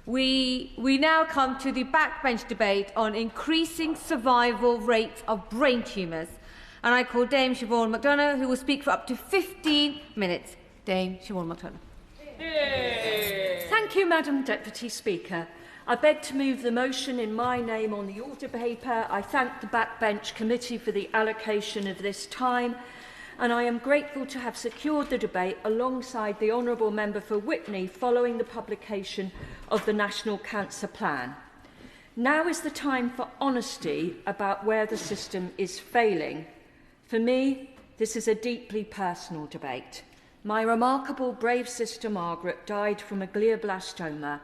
We now come to the backbench debate on increasing survival rates of brain tumours. And I call Dame Siobhain McDonagh, who will speak for up to 15 minutes. Dame Siobhain McDonagh. Thank you, Madam Deputy Speaker. I beg to move the motion in my name on the order paper. I thank the Backbench Committee for the allocation of this time, and I am grateful to have secured the debate alongside the Honourable Member for Witney following the publication of the National Cancer Plan. Now is the time for honesty about where the system is failing. For me, this is a deeply personal debate. My remarkable, brave sister Margaret died from a glioblastoma.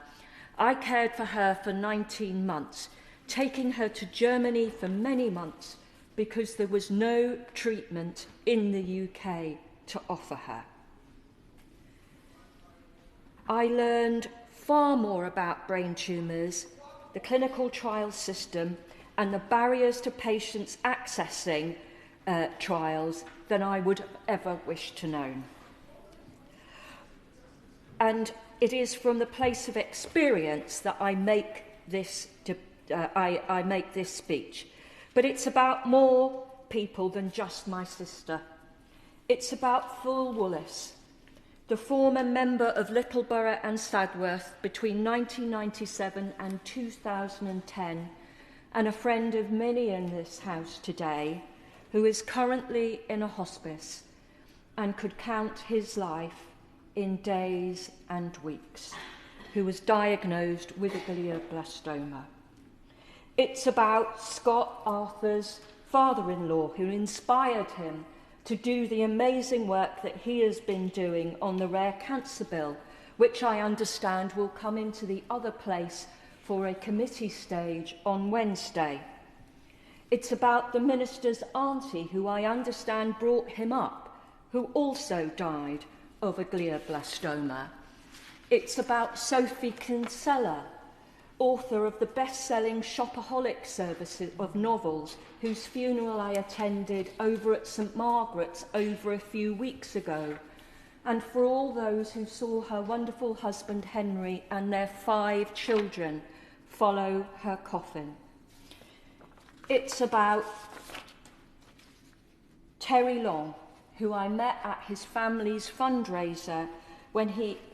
I cared for her for 19 months, taking her to Germany for many months because there was no treatment in the UK to offer her. I learned far more about brain tumours, the clinical trial system and the barriers to patients accessing trials than I would have ever wished to know. And it is from the place of experience that I make this speech. But it's about more people than just my sister. It's about Phil Wallace, the former member of Littleborough and Sadworth between 1997 and 2010, and a friend of many in this house today, who is currently in a hospice and could count his life in days and weeks, who was diagnosed with a glioblastoma. It's about Scott Arthur's father-in-law, who inspired him to do the amazing work that he has been doing on the Rare Cancer Bill, which I understand will come into the other place for a committee stage on Wednesday. It's about the minister's auntie, who I understand brought him up, who also died of a glioblastoma. It's about Sophie Kinsella, author of the best-selling Shopaholic service of novels, whose funeral I attended over at St Margaret's over a few weeks ago, and for all those who saw her wonderful husband Henry and their 5 children follow her coffin. It's about Terry Long, who I met at his family's fundraiser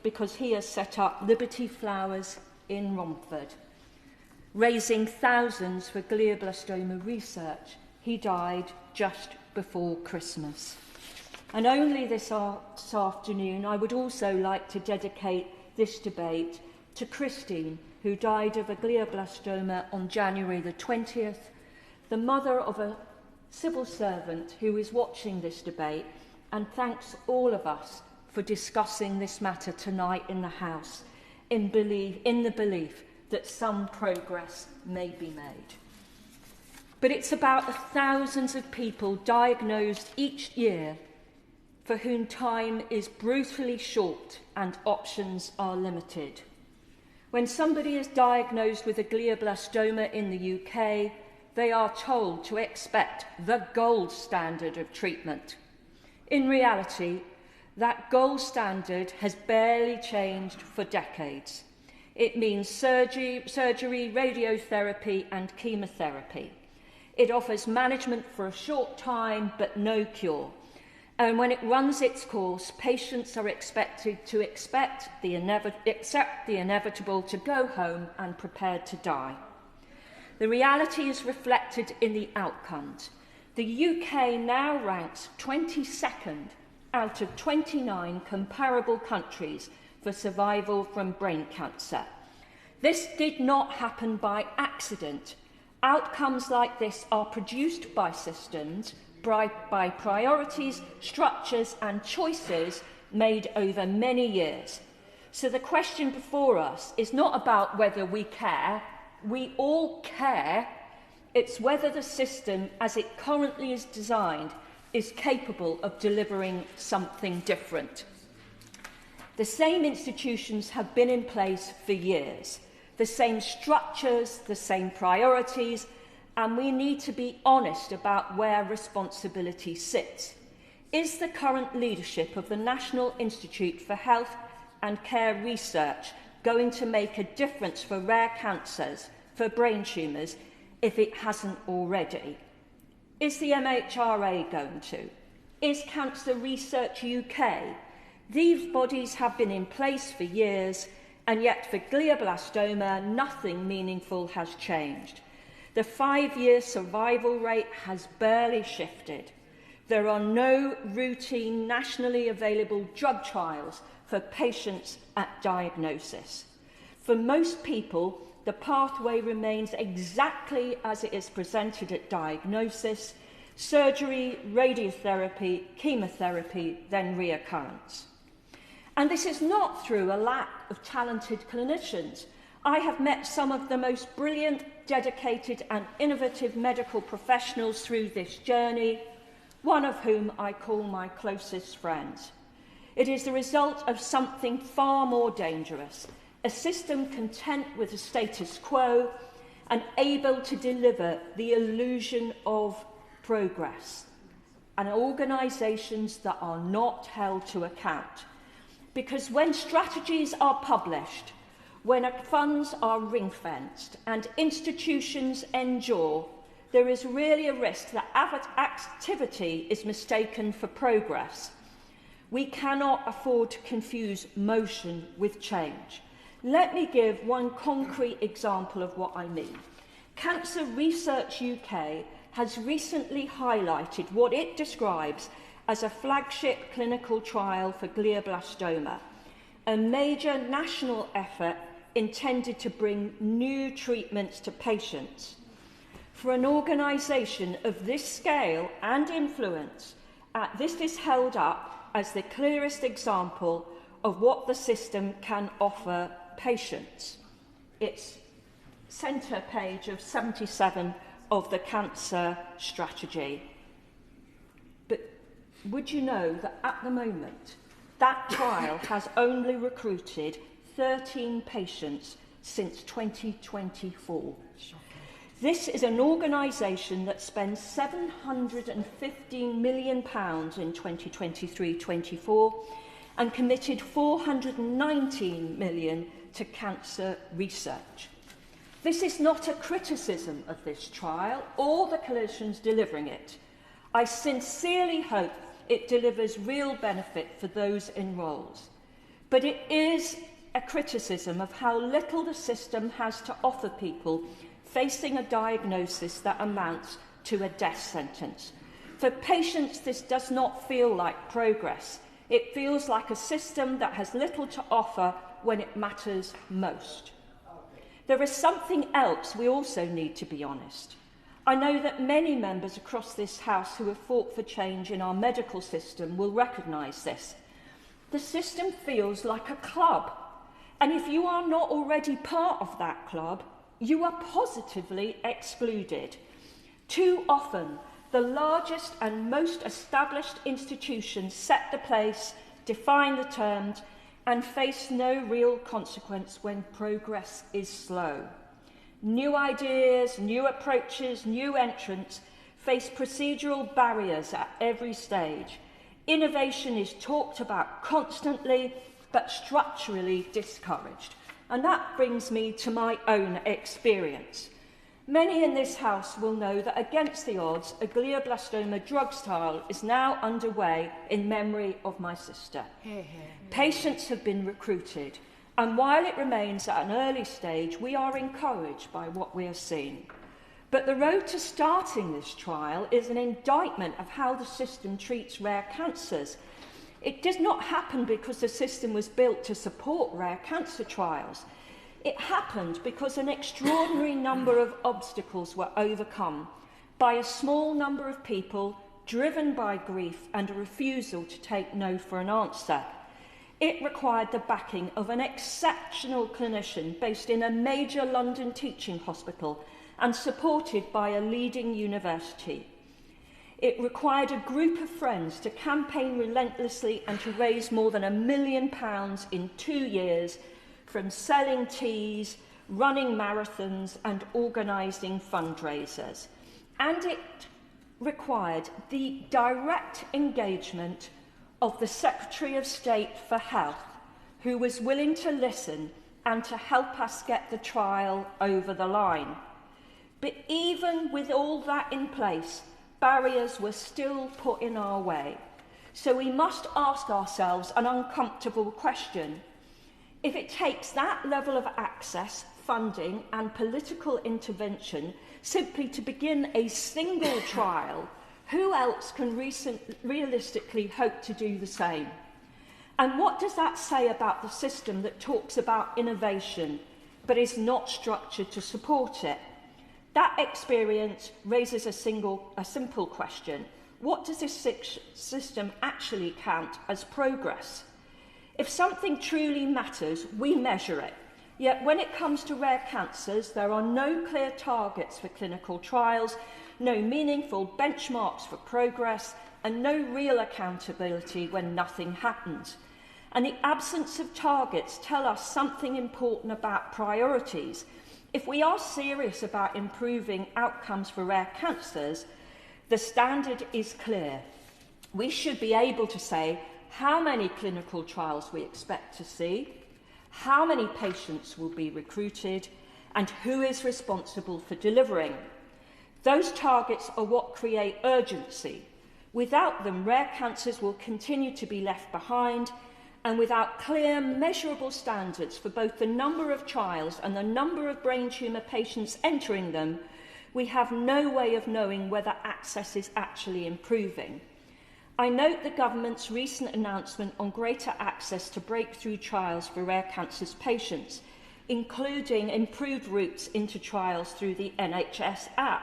because he has set up Liberty Flowers in Romford, raising thousands for glioblastoma research. He died just before Christmas. And only this afternoon, I would also like to dedicate this debate to Christine, who died of a glioblastoma on January the 20th, the mother of a civil servant who is watching this debate, and thanks all of us for discussing this matter tonight in the House, in the belief that some progress may be made. But it's about the thousands of people diagnosed each year for whom time is brutally short and options are limited. When somebody is diagnosed with a glioblastoma in the UK, they are told to expect the gold standard of treatment. In reality, that gold standard has barely changed for decades. It means surgery, radiotherapy and chemotherapy. It offers management for a short time but no cure. And when it runs its course, patients are expected to accept the inevitable, to go home and prepared to die. The reality is reflected in the outcomes. The UK now ranks 22nd out of 29 comparable countries for survival from brain cancer. This did not happen by accident. Outcomes like this are produced by systems, by priorities, structures and choices made over many years. So the question before us is not about whether we care. We all care. It's whether the system, as it currently is designed, is capable of delivering something different. The same institutions have been in place for years, the same structures, the same priorities, and we need to be honest about where responsibility sits. Is the current leadership of the National Institute for Health and Care Research going to make a difference for rare cancers, for brain tumours, if it hasn't already? Is the MHRA going to? Is Cancer Research UK? These bodies have been in place for years, and yet for glioblastoma, nothing meaningful has changed. The 5-year survival rate has barely shifted. There are no routine nationally available drug trials for patients at diagnosis. For most people, the pathway remains exactly as it is presented at diagnosis: surgery, radiotherapy, chemotherapy, then reoccurrence. And this is not through a lack of talented clinicians. I have met some of the most brilliant, dedicated and innovative medical professionals through this journey, one of whom I call my closest friends. It is the result of something far more dangerous, a system content with the status quo and able to deliver the illusion of progress, and organisations that are not held to account. Because when strategies are published, when funds are ring-fenced and institutions endure, there is really a risk that activity is mistaken for progress. We cannot afford to confuse motion with change. Let me give one concrete example of what I mean. Cancer Research UK has recently highlighted what it describes as a flagship clinical trial for glioblastoma, a major national effort intended to bring new treatments to patients. For an organisation of this scale and influence, this is held up as the clearest example of what the system can offer patients. It's centre page of 77 of the cancer strategy. But would you know that at the moment, that trial has only recruited 13 patients since 2024. This is an organisation that spends £715 million in 2023-24 and committed £419 million to cancer research. This is not a criticism of this trial or the clinicians delivering it. I sincerely hope it delivers real benefit for those enrolled. But it is a criticism of how little the system has to offer people facing a diagnosis that amounts to a death sentence. For patients, this does not feel like progress. It feels like a system that has little to offer when it matters most. There is something else we also need to be honest. I know that many members across this House who have fought for change in our medical system will recognise this. The system feels like a club, and if you are not already part of that club, you are positively excluded. Too often, the largest and most established institutions set the place, define the terms, and face no real consequence when progress is slow. New ideas, new approaches, new entrants face procedural barriers at every stage. Innovation is talked about constantly, but structurally discouraged. And that brings me to my own experience. Many in this House will know that against the odds, a glioblastoma drug trial is now underway in memory of my sister. Patients have been recruited, and while it remains at an early stage, we are encouraged by what we are seeing. But the road to starting this trial is an indictment of how the system treats rare cancers. It does not happen because the system was built to support rare cancer trials. It happened because an extraordinary number of obstacles were overcome by a small number of people driven by grief and a refusal to take no for an answer. It required the backing of an exceptional clinician based in a major London teaching hospital and supported by a leading university. It required a group of friends to campaign relentlessly and to raise more than £1 million in 2 years, from selling teas, running marathons and organising fundraisers. And it required the direct engagement of the Secretary of State for Health, who was willing to listen and to help us get the trial over the line. But even with all that in place, barriers were still put in our way. So we must ask ourselves an uncomfortable question. If it takes that level of access, funding and political intervention simply to begin a single trial, who else can realistically hope to do the same? And what does that say about the system that talks about innovation but is not structured to support it? That experience raises a simple question. What does this system actually count as progress? If something truly matters, we measure it. Yet when it comes to rare cancers, there are no clear targets for clinical trials, no meaningful benchmarks for progress, and no real accountability when nothing happens. And the absence of targets tell us something important about priorities. If we are serious about improving outcomes for rare cancers, the standard is clear. We should be able to say how many clinical trials we expect to see, how many patients will be recruited, and who is responsible for delivering. Those targets are what create urgency. Without them, rare cancers will continue to be left behind, and without clear, measurable standards for both the number of trials and the number of brain tumour patients entering them, we have no way of knowing whether access is actually improving. I note the government's recent announcement on greater access to breakthrough trials for rare cancers patients, including improved routes into trials through the NHS app.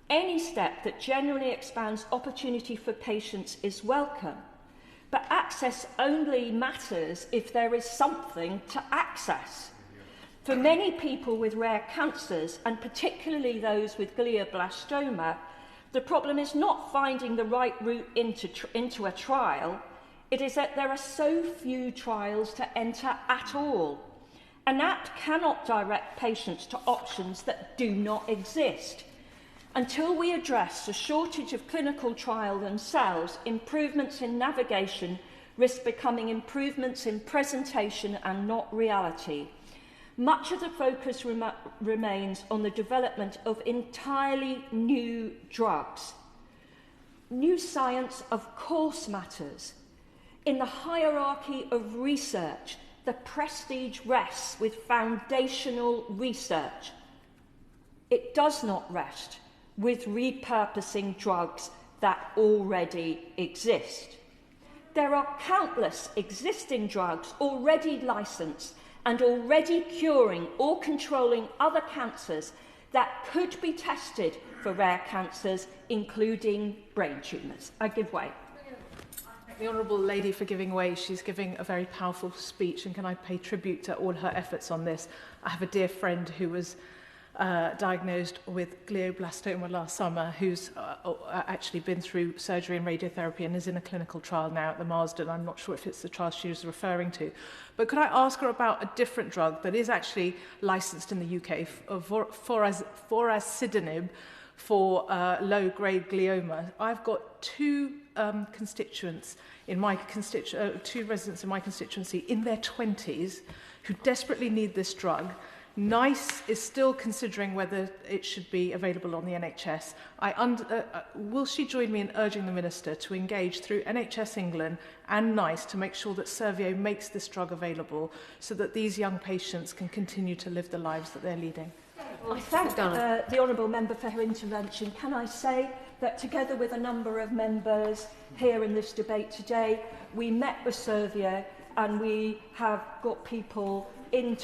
Any step that generally expands opportunity for patients is welcome, but access only matters if there is something to access. For many people with rare cancers, and particularly those with glioblastoma, the problem is not finding the right route into a trial. It is that there are so few trials to enter at all. An app cannot direct patients to options that do not exist. Until we address the shortage of clinical trial themselves, improvements in navigation risk becoming improvements in presentation and not reality. Much of the focus remains on the development of entirely new drugs. New science, of course, matters. In the hierarchy of research, the prestige rests with foundational research. It does not rest with repurposing drugs that already exist. There are countless existing drugs already licensed and already curing or controlling other cancers that could be tested for rare cancers, including brain tumours. I give way. The Honourable Lady for giving way. She's giving a very powerful speech, and can I pay tribute to all her efforts on this? I have a dear friend who was diagnosed with glioblastoma last summer, who's actually been through surgery and radiotherapy and is in a clinical trial now at the Marsden. I'm not sure if it's the trial she was referring to. But could I ask her about a different drug that is actually licensed in the UK, vorasidenib, for low-grade glioma? I've got two constituents in my two residents in my constituency in their 20s who desperately need this drug. NICE is still considering whether it should be available on the NHS. Will she join me in urging the Minister to engage through NHS England and NICE to make sure that Servio makes this drug available so that these young patients can continue to live the lives that they're leading? I thank the Honourable Member for her intervention. Can I say that together with a number of members here in this debate today, we met with Servio and we have got people in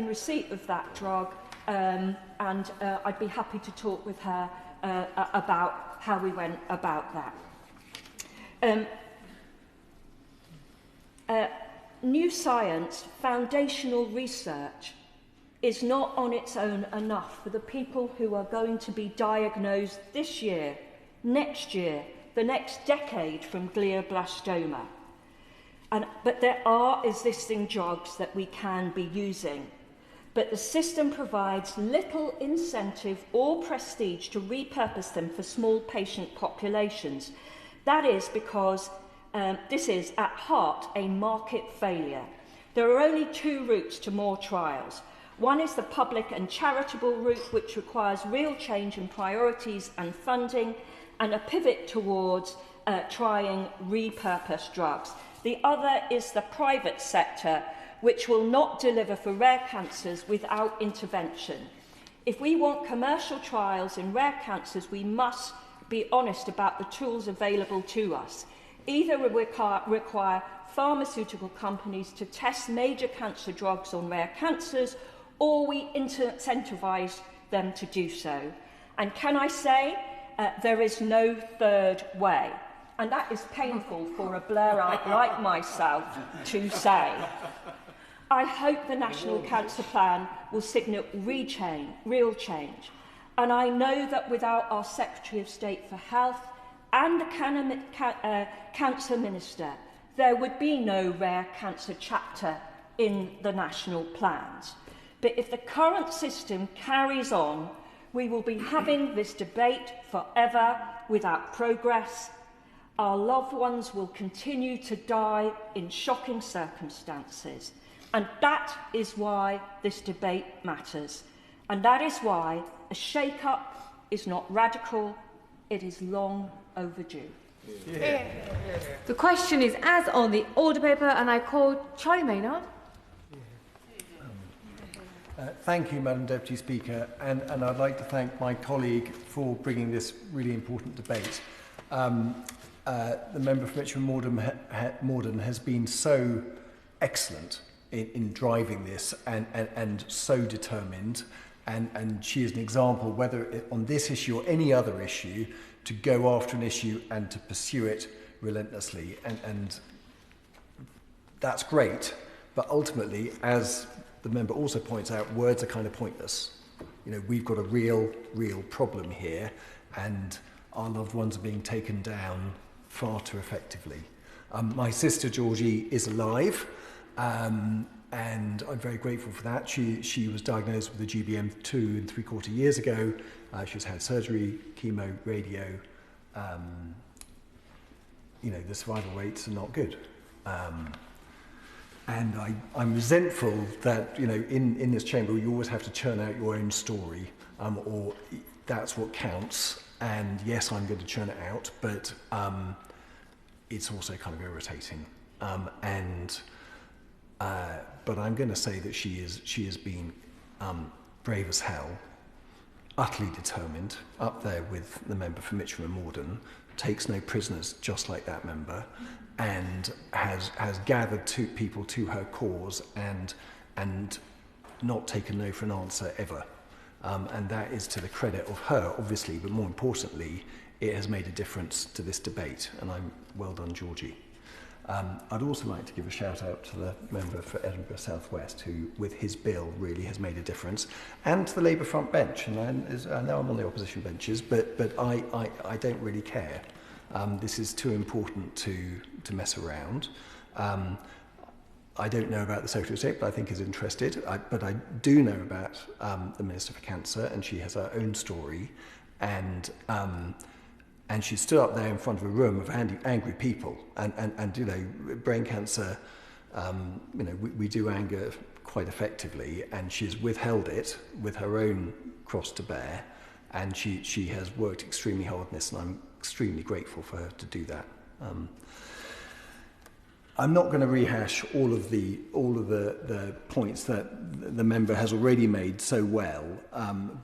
receipt of that drug, and I'd be happy to talk with her about how we went about that. New science, foundational research, is not on its own enough for the people who are going to be diagnosed this year, next year, the next decade from glioblastoma. But there are existing drugs that we can be using. But the system provides little incentive or prestige to repurpose them for small patient populations. That is because this is, at heart, a market failure. There are only two routes to more trials. One is the public and charitable route, which requires real change in priorities and funding, and a pivot towards trying repurposed drugs. The other is the private sector, which will not deliver for rare cancers without intervention. If we want commercial trials in rare cancers, we must be honest about the tools available to us. Either we require pharmaceutical companies to test major cancer drugs on rare cancers, or we incentivise them to do so. And can I say, there is no third way. And that is painful for a Blairite like myself to say. I hope the National Cancer Plan will signal real change. And I know that without our Secretary of State for Health and the Cancer Minister, there would be no rare cancer chapter in the national plans. But if the current system carries on, we will be having this debate forever without progress. Our loved ones will continue to die in shocking circumstances. And that is why this debate matters. And that is why a shake-up is not radical, it is long overdue. Yeah. The question is as on the order paper, and I call Charlie Maynard. Thank you, Madam Deputy Speaker, and I'd like to thank my colleague for bringing this really important debate. The member for Mitcham Morden has been so excellent in driving this and so determined, and she is an example, whether on this issue or any other issue, to go after an issue and to pursue it relentlessly, and that's great, but ultimately, as the member also points out, words are kind of pointless. You know, we've got a real problem here, and our loved ones are being taken down far too effectively. My sister Georgie is alive, and I'm very grateful for that. She was diagnosed with a GBM 2 3/4 years ago. She's had surgery, chemo, radio. You know, the survival rates are not good. And I'm resentful that, you know, in this chamber you always have to churn out your own story, or that's what counts. And yes, I'm going to churn it out, but it's also kind of irritating. But I'm going to say that she has been brave as hell, utterly determined, up there with the member for Mitcham and Morden, takes no prisoners, just like that member, and has gathered people to her cause and not taken no for an answer ever. And that is to the credit of her, obviously, but more importantly, it has made a difference to this debate, and I'm well done, Georgie. I'd also like to give a shout out to the member for Edinburgh South West, who, with his bill, really has made a difference, and to the Labour front bench. And I know I'm on the opposition benches, but I don't really care. This is too important to mess around. I don't know about the Secretary of State, but I think is interested. But I do know about the Minister for Cancer, and she has her own story, and she stood up there in front of a room of angry people, and you know, brain cancer, you know, we do anger quite effectively, and she's withheld it with her own cross to bear, and she has worked extremely hard on this, and I'm extremely grateful for her to do that. I'm not going to rehash all of the points that the member has already made so well,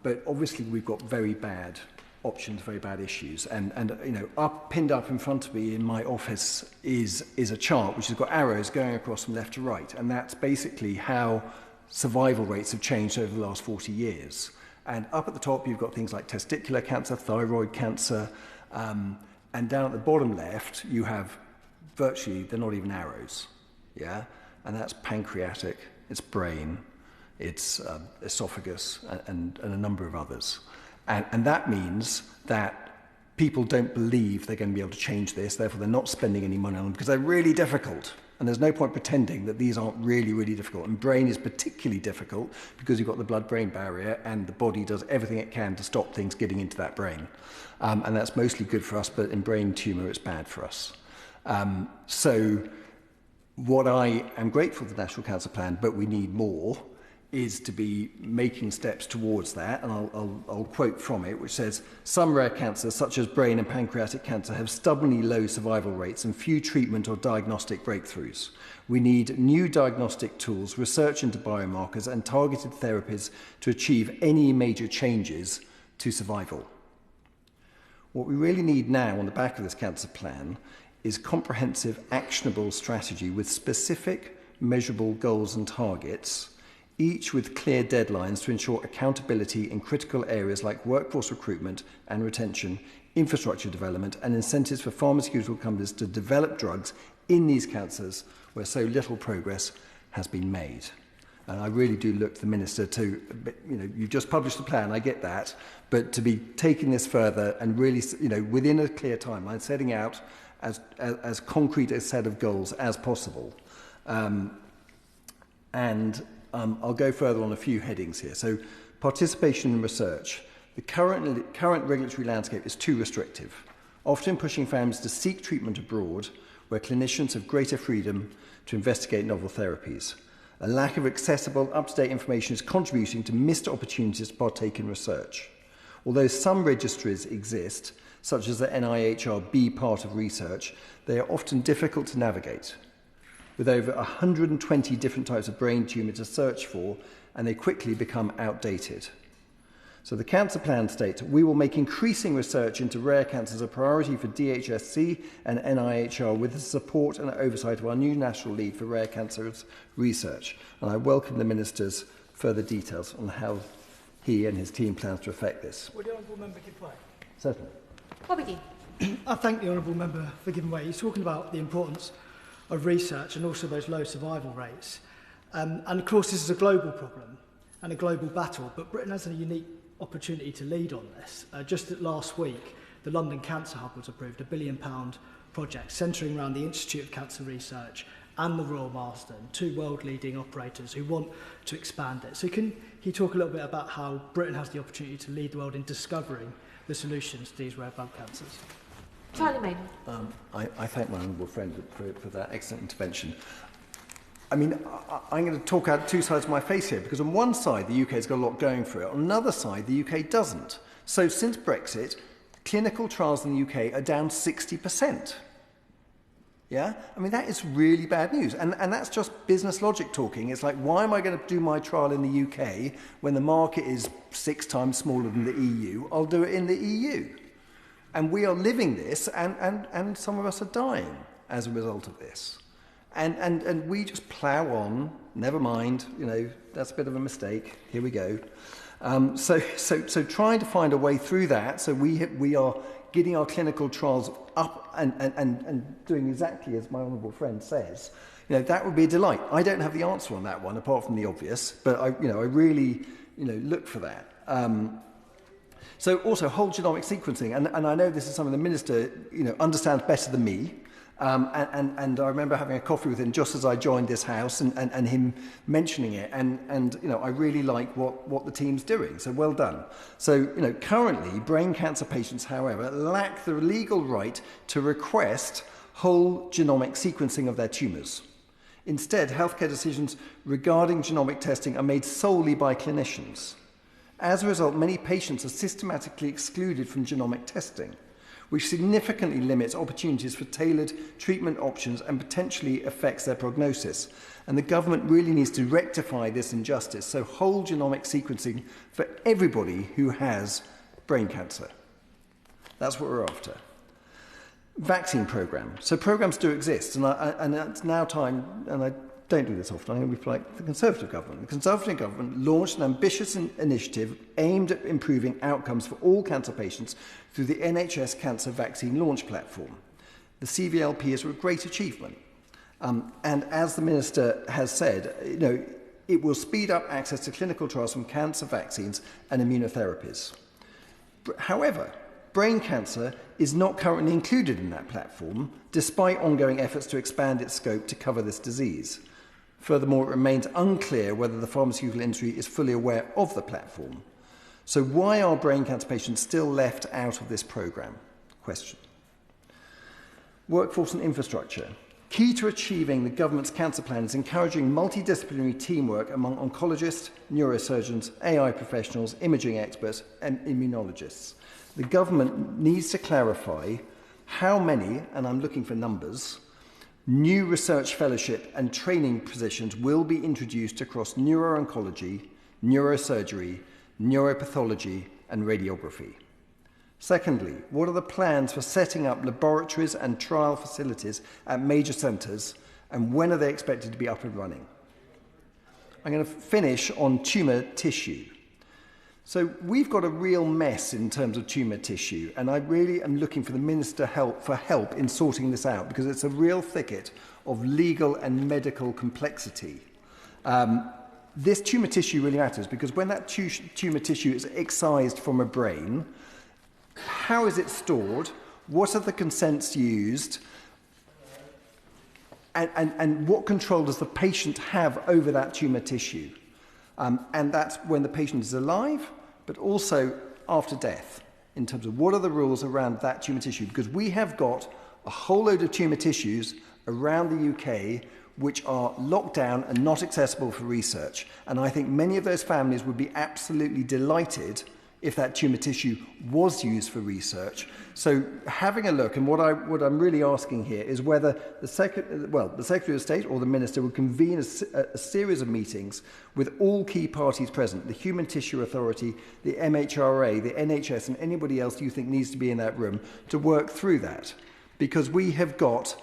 but obviously we've got very bad options, very bad issues, and you know, pinned up in front of me in my office is a chart which has got arrows going across from left to right, and that's basically how survival rates have changed over the last 40 years. And up at the top you've got things like testicular cancer, thyroid cancer, and down at the bottom left you have virtually, they're not even arrows, yeah, and that's pancreatic, it's brain, it's esophagus, and a number of others. And that means that people don't believe they're going to be able to change this, therefore they're not spending any money on them because they're really difficult. And there's no point pretending that these aren't really difficult. And brain is particularly difficult because you've got the blood-brain barrier and the body does everything it can to stop things getting into that brain. And that's mostly good for us, but in brain tumour it's bad for us. So What I am grateful for the National Cancer Plan, but we need more, is to be making steps towards that. And I'll quote from it, which says, some rare cancers, such as brain and pancreatic cancer, have stubbornly low survival rates and few treatment or diagnostic breakthroughs. We need new diagnostic tools, research into biomarkers and targeted therapies to achieve any major changes to survival. What we really need now on the back of this cancer plan is comprehensive, actionable strategy with specific, measurable goals and targets, each with clear deadlines to ensure accountability in critical areas like workforce recruitment and retention, infrastructure development, and incentives for pharmaceutical companies to develop drugs in these cancers where so little progress has been made. And I really do look to the Minister to, you just published the plan, I get that, but to be taking this further and really, within a clear timeline, setting out as concrete a set of goals as possible. I'll go further on a few headings here. So, participation in research. The current regulatory landscape is too restrictive, often pushing families to seek treatment abroad where clinicians have greater freedom to investigate novel therapies. A lack of accessible, up-to-date information is contributing to missed opportunities to partake in research. Although some registries exist, such as the NIHR-B part of research, they are often difficult to navigate, with over 120 different types of brain tumour to search for, and they quickly become outdated. So the cancer plan states, we will make increasing research into rare cancers a priority for DHSC and NIHR with the support and oversight of our new National Lead for Rare Cancers Research. And I welcome the Minister's further details on how he and his team plans to affect this. Would the Honourable Member give way? Certainly. Bobby. I thank the Honourable Member for giving way. He's talking about the importance of research and also those low survival rates. And of course, this is a global problem and a global battle, but Britain has a unique opportunity to lead on this. Just last week, the London Cancer Hub was approved, £1 billion project centring around the Institute of Cancer Research and the Royal Marsden, two world-leading operators who want to expand it. So can he talk a little bit about how Britain has the opportunity to lead the world in discovering the solutions to these rare blood cancers? Charlie Maynard. I thank my honourable friend for that excellent intervention. I mean, I'm going to talk out two sides of my face here, because on one side, the UK has got a lot going for it. On another side, the UK doesn't. So since Brexit, clinical trials in the UK are down 60%. Yeah? I mean, that is really bad news. And that's just business logic talking. It's like, why am I going to do my trial in the UK when the market is 6 times smaller than the EU? I'll do it in the EU. And we are living this, and some of us are dying as a result of this. And we just plough on, never mind, that's a bit of a mistake, here we go. So trying to find a way through that, so we are getting our clinical trials up and doing exactly as my honourable friend says, that would be a delight. I don't have the answer on that one, apart from the obvious, but I really, look for that. So also whole genomic sequencing, and I know this is something the Minister, understands better than me. And I remember having a coffee with him just as I joined this house and him mentioning it. And I really like what the team's doing. So well done. So, currently brain cancer patients, however, lack the legal right to request whole genomic sequencing of their tumours. Instead, healthcare decisions regarding genomic testing are made solely by clinicians. As a result, many patients are systematically excluded from genomic testing, which significantly limits opportunities for tailored treatment options and potentially affects their prognosis. And the government really needs to rectify this injustice, so whole genomic sequencing for everybody who has brain cancer. That's what we're after. Vaccine programme. So programmes do exist, and it's now time, and I don't do this often, I'm going to be like the Conservative government. The Conservative government launched an ambitious initiative aimed at improving outcomes for all cancer patients through the NHS Cancer Vaccine Launch Platform. The CVLP is a great achievement. And as the Minister has said, it will speed up access to clinical trials from cancer vaccines and immunotherapies. However, brain cancer is not currently included in that platform, despite ongoing efforts to expand its scope to cover this disease. Furthermore, it remains unclear whether the pharmaceutical industry is fully aware of the platform. So why are brain cancer patients still left out of this programme? Question. Workforce and infrastructure. Key to achieving the government's cancer plan is encouraging multidisciplinary teamwork among oncologists, neurosurgeons, AI professionals, imaging experts and immunologists. The government needs to clarify how many, and I'm looking for numbers, new research fellowship and training positions will be introduced across neuro-oncology, neurosurgery, neuropathology and radiography. Secondly, what are the plans for setting up laboratories and trial facilities at major centres, and when are they expected to be up and running? I'm going to finish on tumour tissue. So we've got a real mess in terms of tumour tissue, and I really am looking for the Minister for help in sorting this out, because it's a real thicket of legal and medical complexity. This tumour tissue really matters, because when that tumour tissue is excised from a brain, how is it stored? What are the consents used? And what control does the patient have over that tumour tissue? And that's when the patient is alive, but also after death, in terms of what are the rules around that tumour tissue. Because we have got a whole load of tumour tissues around the UK which are locked down and not accessible for research. And I think many of those families would be absolutely delighted if that tumour tissue was used for research. So having a look, and what I'm really asking here is whether the Secretary of State or the Minister would convene a series of meetings with all key parties present, the Human Tissue Authority, the MHRA, the NHS, and anybody else you think needs to be in that room to work through that. Because we have got,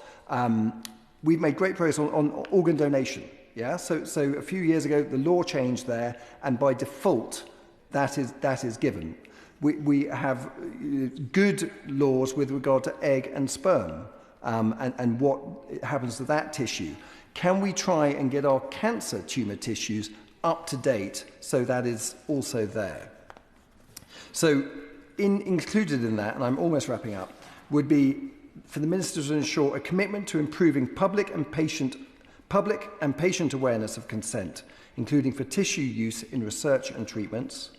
we've made great progress on organ donation. Yeah? So a few years ago, the law changed there, and by default, that is given. We have good laws with regard to egg and sperm and what happens to that tissue. Can we try and get our cancer tumour tissues up to date so that is also there? So included in that, and I'm almost wrapping up, would be for the Minister to ensure a commitment to improving public and patient awareness of consent, including for tissue use in research and treatments,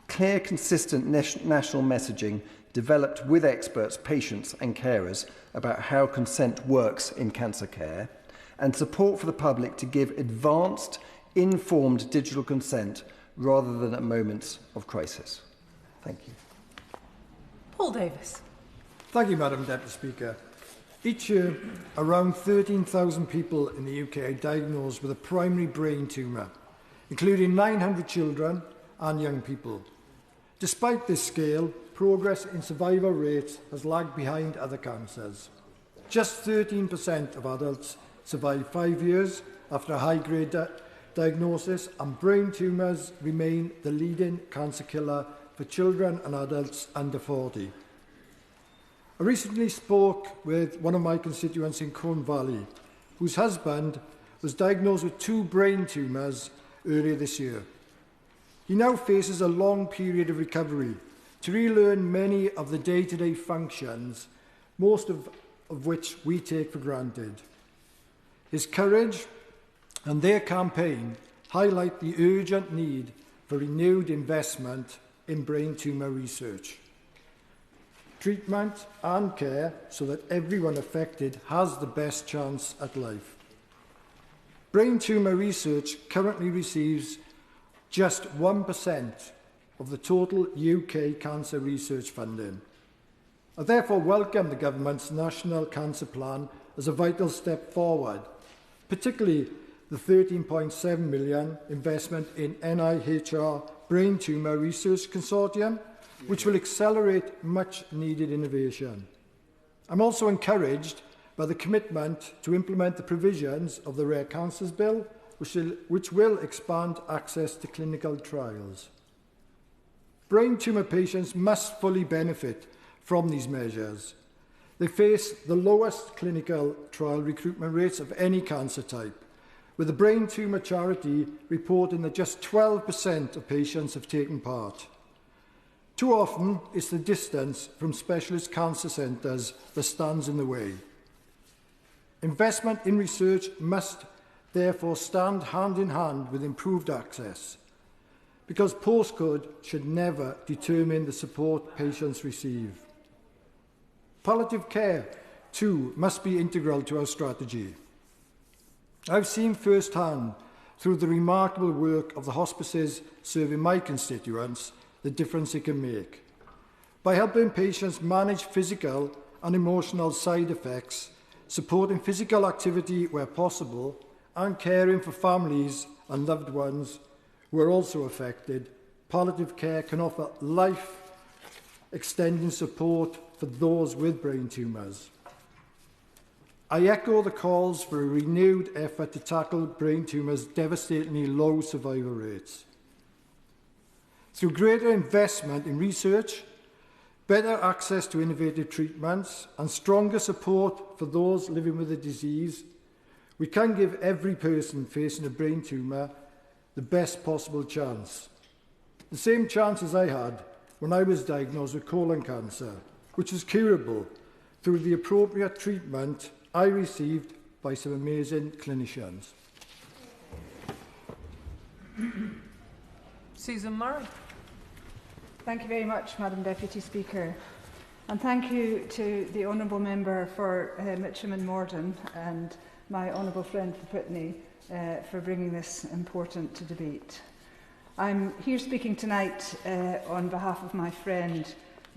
clear, consistent national messaging developed with experts, patients and carers about how consent works in cancer care, and support for the public to give advanced, informed digital consent rather than at moments of crisis. Thank you. Paul Davies. Thank you, Madam Deputy Speaker. Each year, around 13,000 people in the UK are diagnosed with a primary brain tumour, including 900 children and young people. Despite this scale, progress in survival rates has lagged behind other cancers. Just 13% of adults survive 5 years after a high-grade diagnosis, and brain tumours remain the leading cancer killer for children and adults under 40. I recently spoke with one of my constituents in Colne Valley, whose husband was diagnosed with 2 brain tumours earlier this year. He now faces a long period of recovery to relearn many of the day-to-day functions, most of which we take for granted. His courage and their campaign highlight the urgent need for renewed investment in brain tumour research, treatment and care so that everyone affected has the best chance at life. Brain tumour research currently receives just 1% of the total UK cancer research funding. I therefore welcome the Government's National Cancer Plan as a vital step forward, particularly the £13.7 million investment in NIHR Brain Tumour Research Consortium, which will accelerate much-needed innovation. I'm also encouraged by the commitment to implement the provisions of the Rare Cancers Bill, which will expand access to clinical trials. Brain tumour patients must fully benefit from these measures. They face the lowest clinical trial recruitment rates of any cancer type, with the Brain Tumour Charity reporting that just 12% of patients have taken part. Too often, it's the distance from specialist cancer centres that stands in the way. Investment in research must therefore stand hand in hand with improved access, because postcode should never determine the support patients receive. Palliative care too, must be integral to our strategy. I've seen firsthand, through the remarkable work of the hospices serving my constituents, the difference it can make. By helping patients manage physical and emotional side effects, supporting physical activity where possible, and caring for families and loved ones who are also affected, palliative care can offer life-extending support for those with brain tumours. I echo the calls for a renewed effort to tackle brain tumours' devastatingly low survival rates. Through greater investment in research, better access to innovative treatments, and stronger support for those living with the disease, we can give every person facing a brain tumour the best possible chance. The same chance as I had when I was diagnosed with colon cancer, which is curable through the appropriate treatment I received by some amazing clinicians. Susan Murray. Thank you very much, Madam Deputy Speaker. And thank you to the Honourable Member for Mitcham and Morden and my Honourable friend Witney for bringing this important to debate. I'm here speaking tonight on behalf of my friend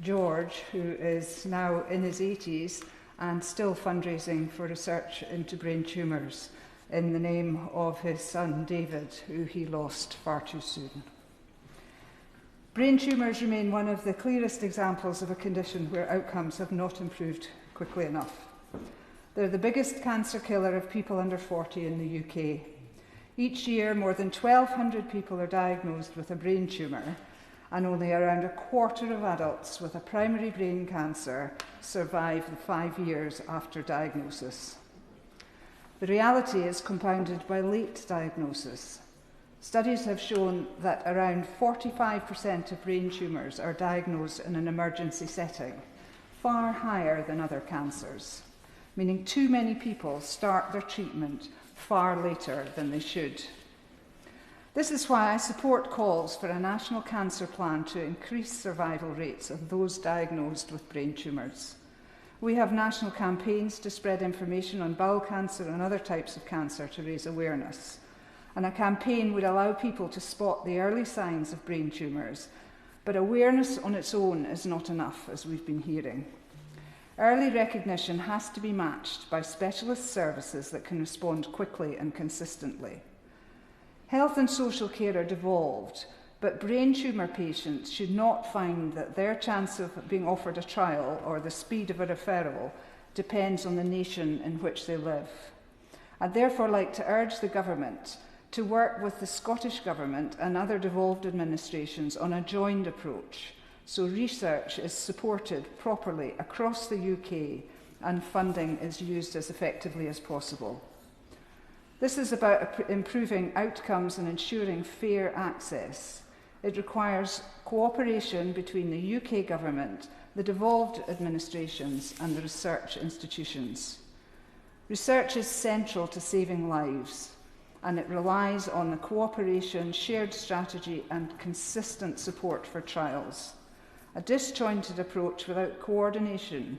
George, who is now in his 80s and still fundraising for research into brain tumours in the name of his son David, who he lost far too soon. Brain tumours remain one of the clearest examples of a condition where outcomes have not improved quickly enough. They're the biggest cancer killer of people under 40 in the UK. Each year, more than 1,200 people are diagnosed with a brain tumour, and only around a quarter of adults with a primary brain cancer survive the 5 years after diagnosis. The reality is compounded by late diagnosis. Studies have shown that around 45% of brain tumours are diagnosed in an emergency setting, far higher than other cancers, meaning too many people start their treatment far later than they should. This is why I support calls for a national cancer plan to increase survival rates of those diagnosed with brain tumours. We have national campaigns to spread information on bowel cancer and other types of cancer to raise awareness. And a campaign would allow people to spot the early signs of brain tumours, but awareness on its own is not enough, as we've been hearing. Early recognition has to be matched by specialist services that can respond quickly and consistently. Health and social care are devolved, but brain tumour patients should not find that their chance of being offered a trial or the speed of a referral depends on the nation in which they live. I'd therefore like to urge the Government to work with the Scottish Government and other devolved administrations on a joined approach, so research is supported properly across the UK and funding is used as effectively as possible. This is about improving outcomes and ensuring fair access. It requires cooperation between the UK Government, the devolved administrations and the research institutions. Research is central to saving lives, and it relies on the cooperation, shared strategy and consistent support for trials. A disjointed approach without coordination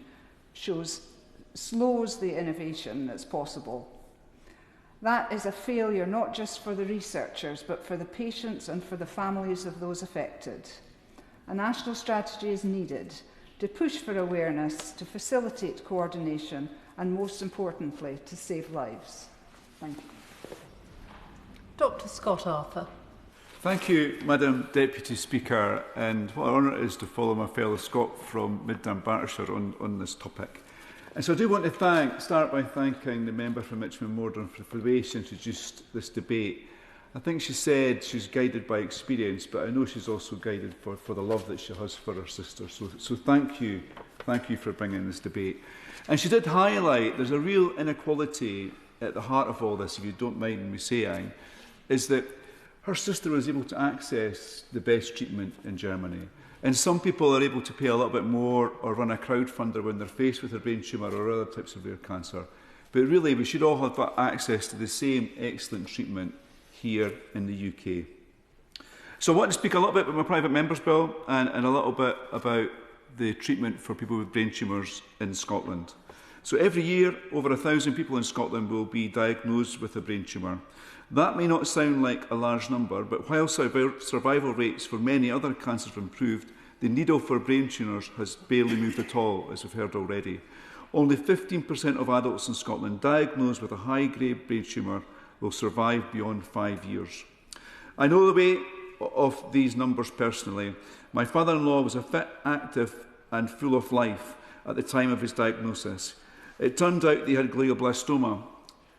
slows the innovation that's possible. That is a failure not just for the researchers, but for the patients and for the families of those affected. A national strategy is needed to push for awareness, to facilitate coordination, and most importantly, to save lives. Thank you. Dr. Scott Arthur. Thank you, Madam Deputy Speaker, and what an honour it is to follow my fellow Scot from Dunbartonshire on this topic. And so I do want to start by thanking the member from Mitcham and Morden for the way she introduced this debate. I think she said she's guided by experience, but I know she's also guided for the love that she has for her sister. So thank you for bringing this debate. And she did highlight there's a real inequality at the heart of all this, if you don't mind me saying, is that her sister was able to access the best treatment in Germany. And some people are able to pay a little bit more or run a crowdfunder when they're faced with a brain tumour or other types of rare cancer. But really, we should all have access to the same excellent treatment here in the UK. So I want to speak a little bit about my private member's bill and a little bit about the treatment for people with brain tumours in Scotland. So every year, over 1,000 people in Scotland will be diagnosed with a brain tumour. That may not sound like a large number, but while survival rates for many other cancers have improved, the needle for brain tumours has barely moved at all, as we've heard already. Only 15% of adults in Scotland diagnosed with a high-grade brain tumour will survive beyond 5 years. I know the way of these numbers personally. My father-in-law was a fit, active and full of life at the time of his diagnosis. It turned out he had glioblastoma,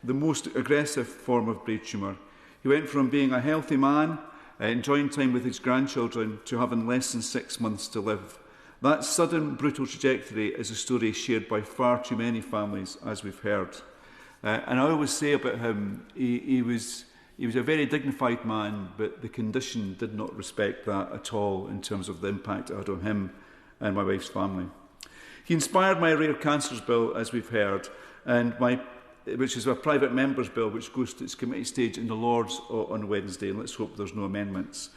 the most aggressive form of brain tumour. He went from being a healthy man, enjoying time with his grandchildren, to having less than 6 months to live. That sudden, brutal trajectory is a story shared by far too many families, as we've heard. And I always say about him, he was a very dignified man, but the condition did not respect that at all in terms of the impact it had on him and my wife's family. He inspired my Rare Cancers Bill, as we've heard, which is a private member's bill which goes to its committee stage in the Lords on Wednesday, and let's hope there's no amendments.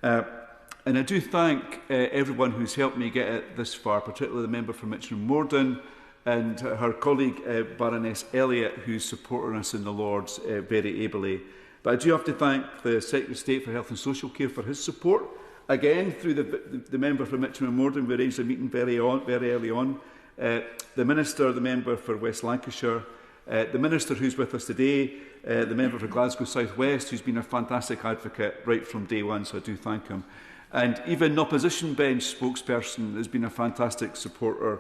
And I do thank everyone who's helped me get it this far, particularly the member from Mitcham, Morden, and her colleague Baroness Elliott, who's supporting us in the Lords very ably. But I do have to thank the Secretary of State for Health and Social Care for his support. Again, through the member from Mitcham and Morden, we arranged a meeting very early on. The Minister, the member for West Lancashire, the Minister who's with us today, the member for Glasgow South West, who's been a fantastic advocate right from day one, so I do thank him. And even the opposition bench spokesperson has been a fantastic supporter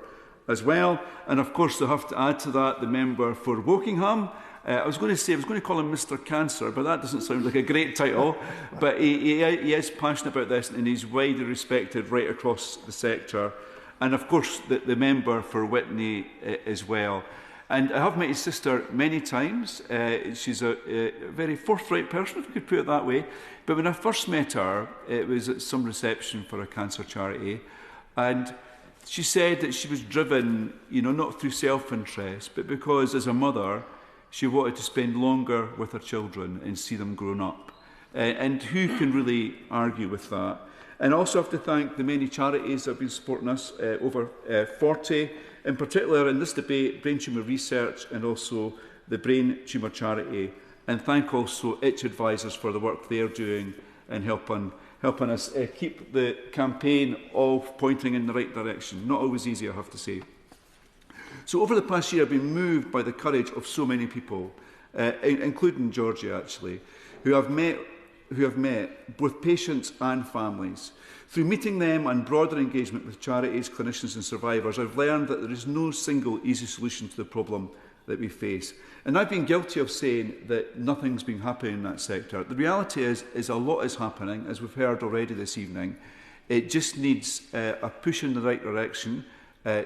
as well. And of course, I have to add to that the member for Wokingham. I was going to call him Mr. Cancer, but that doesn't sound like a great title. But he is passionate about this, and he's widely respected right across the sector. And of course, the member for Witney as well. And I have met his sister many times. She's a very forthright person, if you could put it that way. But when I first met her, it was at some reception for a cancer charity. And she said that she was driven, not through self-interest, but because as a mother, she wanted to spend longer with her children and see them grown up. And who can really argue with that? And also have to thank the many charities that have been supporting us, over 40, in particular in this debate, Brain Tumour Research and also the Brain Tumour Charity. And thank also Itch Advisors for the work they're doing and helping us keep the campaign all pointing in the right direction. Not always easy, I have to say. So over the past year, I've been moved by the courage of so many people, including Georgia actually, who have met both patients and families. Through meeting them and broader engagement with charities, clinicians and survivors, I've learned that there is no single easy solution to the problem that we face. And I've been guilty of saying that nothing's been happening in that sector. The reality is a lot is happening, as we've heard already this evening. It just needs a push in the right direction.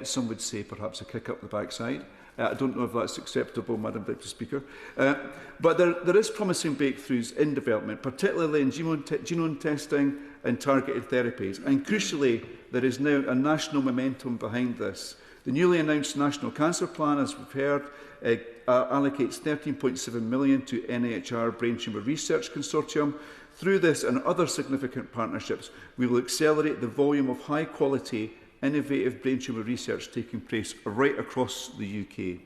Some would say perhaps a kick up the backside. I don't know if that's acceptable, Madam Deputy Speaker. But there is promising breakthroughs in development, particularly in genome testing and targeted therapies. And crucially, there is now a national momentum behind this. The newly announced National Cancer Plan, as we've heard, allocates £13.7 million to NHR Brain Tumour Research Consortium. Through this and other significant partnerships, we will accelerate the volume of high-quality, innovative brain tumour research taking place right across the UK.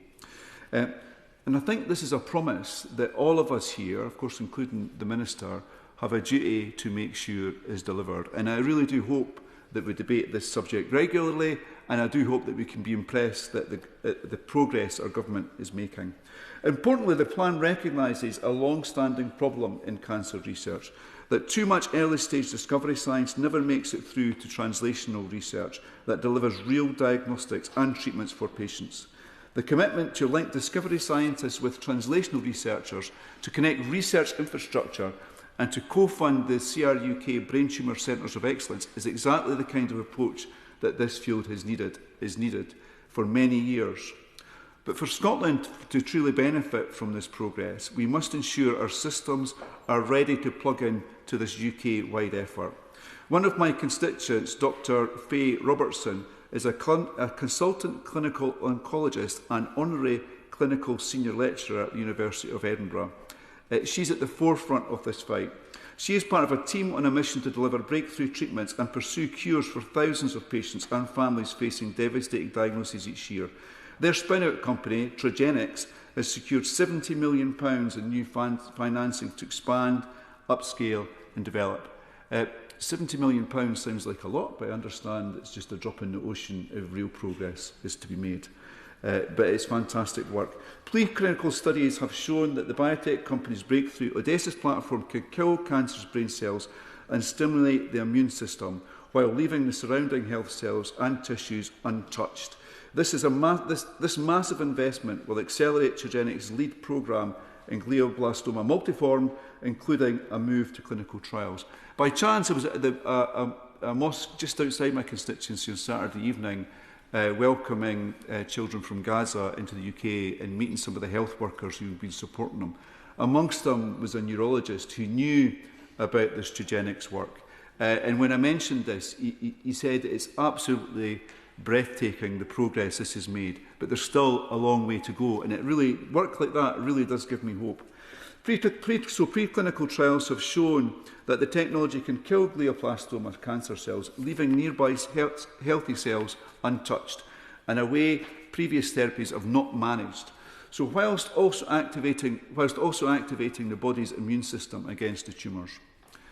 And I think this is a promise that all of us here, of course including the Minister, have a duty to make sure is delivered. And I really do hope that we debate this subject regularly, and I do hope that we can be impressed that the progress our government is making. Importantly, the plan recognises a long-standing problem in cancer research, that too much early-stage discovery science never makes it through to translational research that delivers real diagnostics and treatments for patients. The commitment to link discovery scientists with translational researchers, to connect research infrastructure and to co-fund the CRUK Brain Tumour Centres of Excellence is exactly the kind of approach that this field is needed for many years. But for Scotland to truly benefit from this progress, we must ensure our systems are ready to plug in to this UK-wide effort. One of my constituents, Dr. Faye Robertson, is a consultant clinical oncologist and honorary clinical senior lecturer at the University of Edinburgh. She's at the forefront of this fight. She is part of a team on a mission to deliver breakthrough treatments and pursue cures for thousands of patients and families facing devastating diagnoses each year. Their spin-out company, Trogenics, has secured £70 million in new financing to expand, upscale and develop. £70 million sounds like a lot, but I understand it's just a drop in the ocean if real progress is to be made. But it's fantastic work. Preclinical studies have shown that the biotech company's breakthrough Odysseus platform can kill cancerous brain cells and stimulate the immune system while leaving the surrounding health cells and tissues untouched. This massive investment will accelerate Trogenics' lead programme in glioblastoma multiforme, including a move to clinical trials. By chance, I was at a mosque just outside my constituency on Saturday evening, welcoming children from Gaza into the UK and meeting some of the health workers who have been supporting them. Amongst them was a neurologist who knew about this Trogenics work. And when I mentioned this, he said it's absolutely breathtaking, the progress this has made, but there's still a long way to go. And it really, work like that really does give me hope. Preclinical trials have shown that the technology can kill glioblastoma cancer cells, leaving nearby healthy cells untouched, in a way previous therapies have not managed. So whilst also activating the body's immune system against the tumours.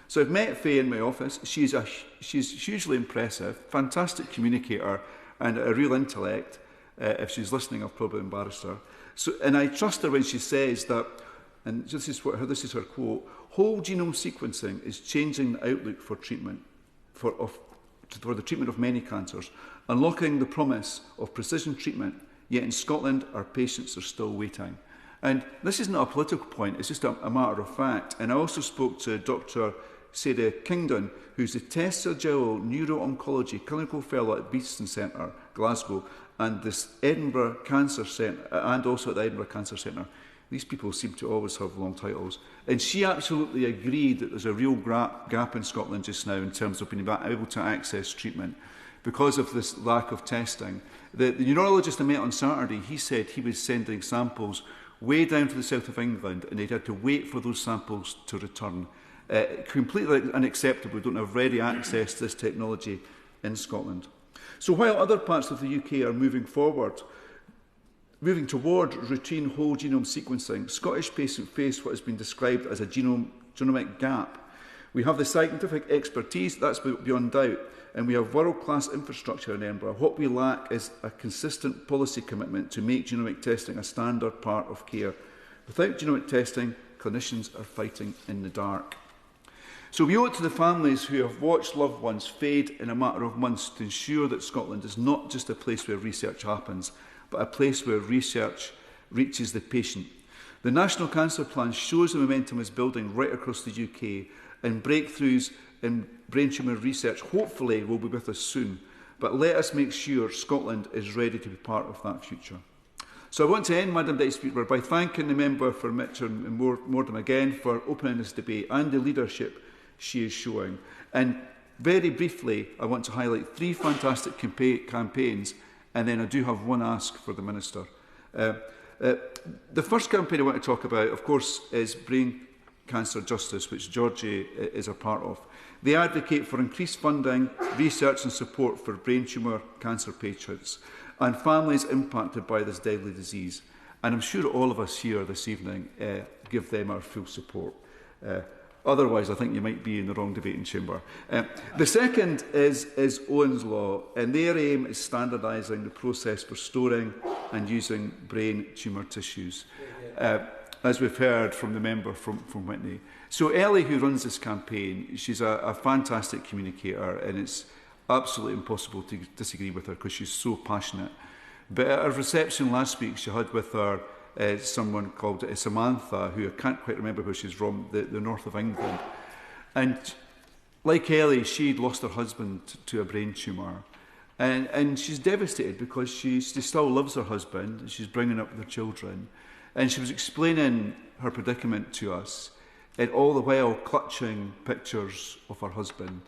So I've met Faye in my office. She's hugely impressive, fantastic communicator, and a real intellect. If she's listening, I've probably embarrassed her. So, and I trust her when she says that, and this is her quote, whole genome sequencing is changing the outlook for treatment, for the treatment of many cancers, unlocking the promise of precision treatment, yet in Scotland our patients are still waiting. And this isn't a political point, it's just a matter of fact. And I also spoke to Dr. Sarah Kingdon, who's the Tessa Jewell Neuro-Oncology Clinical Fellow at Beeston Centre, Glasgow, and this Edinburgh Cancer Centre, and also at the Edinburgh Cancer Centre. These people seem to always have long titles. And she absolutely agreed that there's a real gap in Scotland just now in terms of being able to access treatment because of this lack of testing. The neurologist I met on Saturday, he said he was sending samples way down to the south of England and they'd had to wait for those samples to return. Completely unacceptable. We don't have ready access to this technology in Scotland. So while other parts of the UK are moving toward routine whole genome sequencing, Scottish patients face what has been described as a genomic gap. We have the scientific expertise, that's beyond doubt, and we have world-class infrastructure in Edinburgh. What we lack is a consistent policy commitment to make genomic testing a standard part of care. Without genomic testing, clinicians are fighting in the dark. So we owe it to the families who have watched loved ones fade in a matter of months to ensure that Scotland is not just a place where research happens, but a place where research reaches the patient. The National Cancer Plan shows the momentum is building right across the UK, and breakthroughs in brain tumour research hopefully will be with us soon. But let us make sure Scotland is ready to be part of that future. So I want to end, Madam Deputy Speaker, by thanking the member for Mitcham and Morden again for opening this debate and the leadership she is showing. And very briefly, I want to highlight 3 fantastic campaigns, and then I do have one ask for the Minister. The first campaign I want to talk about, of course, is Brain Cancer Justice, which Georgie is a part of. They advocate for increased funding, research and support for brain tumour cancer patients and families impacted by this deadly disease. And I'm sure all of us here this evening give them our full support. Otherwise, I think you might be in the wrong debating chamber. The second is Owen's Law, and their aim is standardising the process for storing and using brain tumour tissues, as we've heard from the member from Witney. So Ellie, who runs this campaign, she's a fantastic communicator, and it's absolutely impossible to disagree with her because she's so passionate. But at a reception last week, she had with her someone called Samantha, who I can't quite remember where she's from, the north of England. And like Ellie, she'd lost her husband to a brain tumour. And she's devastated because she still loves her husband, and she's bringing up their children. And she was explaining her predicament to us, and all the while clutching pictures of her husband.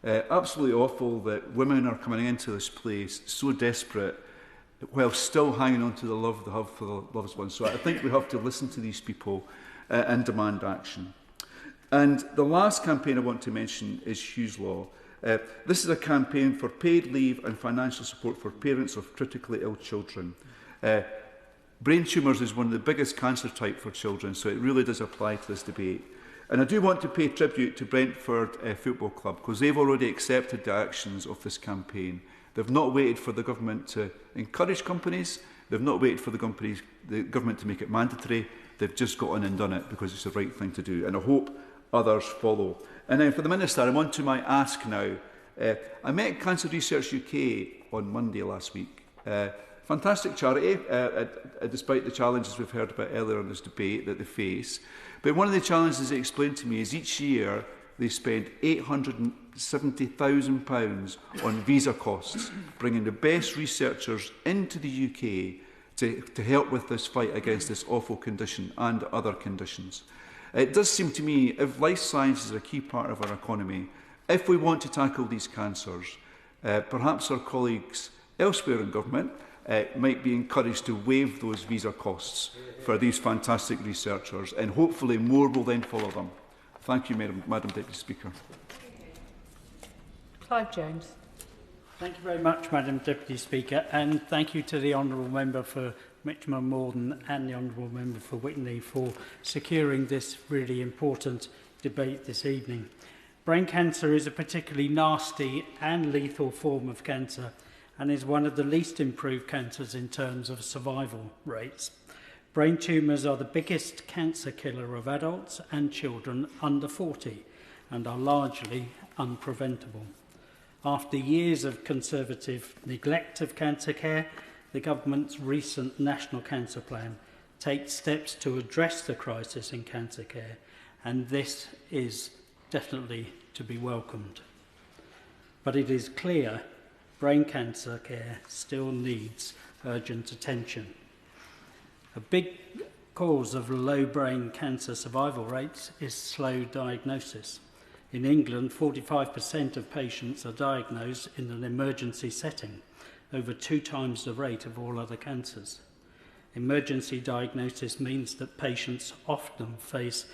Absolutely awful that women are coming into this place so desperate while still hanging on to the love they have for the loved ones. So I think we have to listen to these people and demand action. And the last campaign I want to mention is Hugh's Law. This is a campaign for paid leave and financial support for parents of critically ill children. Brain tumours is one of the biggest cancer type for children, so it really does apply to this debate. And I do want to pay tribute to Brentford Football Club, because they've already accepted the actions of this campaign. They've not waited for the government to encourage companies. They've not waited for the government to make it mandatory. They've just got on and done it because it's the right thing to do. And I hope others follow. And then for the Minister, I'm on to my ask now. I met Cancer Research UK on Monday last week. Fantastic charity, despite the challenges we've heard about earlier in this debate that they face. But one of the challenges they explained to me is each year they spend £870,000 on visa costs, bringing the best researchers into the UK to help with this fight against this awful condition and other conditions. It does seem to me, if life sciences are a key part of our economy, if we want to tackle these cancers, perhaps our colleagues elsewhere in government might be encouraged to waive those visa costs for these fantastic researchers, and hopefully more will then follow them. Thank you, Madam Deputy Speaker. Clive James. Thank you very much, Madam Deputy Speaker, and thank you to the Honourable Member for Mitcham and Morden and the Honourable Member for Witney for securing this really important debate this evening. Brain cancer is a particularly nasty and lethal form of cancer and is one of the least improved cancers in terms of survival rates. Brain tumours are the biggest cancer killer of adults and children under 40 and are largely unpreventable. After years of Conservative neglect of cancer care, the government's recent National Cancer Plan takes steps to address the crisis in cancer care, and this is definitely to be welcomed. But it is clear brain cancer care still needs urgent attention. A big cause of low brain cancer survival rates is slow diagnosis. In England, 45% of patients are diagnosed in an emergency setting, over 2 times the rate of all other cancers. Emergency diagnosis means that patients often face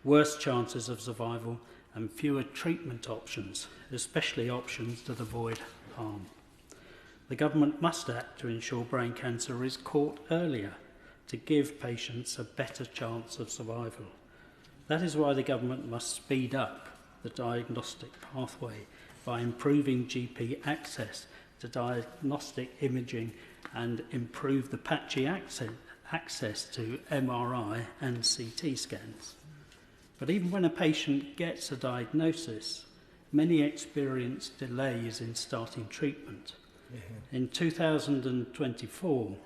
worse chances of survival and fewer treatment options, especially options that avoid harm. The government must act to ensure brain cancer is caught earlier to give patients a better chance of survival. That is why the government must speed up the diagnostic pathway by improving GP access to diagnostic imaging and improve the patchy access to MRI and CT scans. But even when a patient gets a diagnosis, many experience delays in starting treatment. In 2024,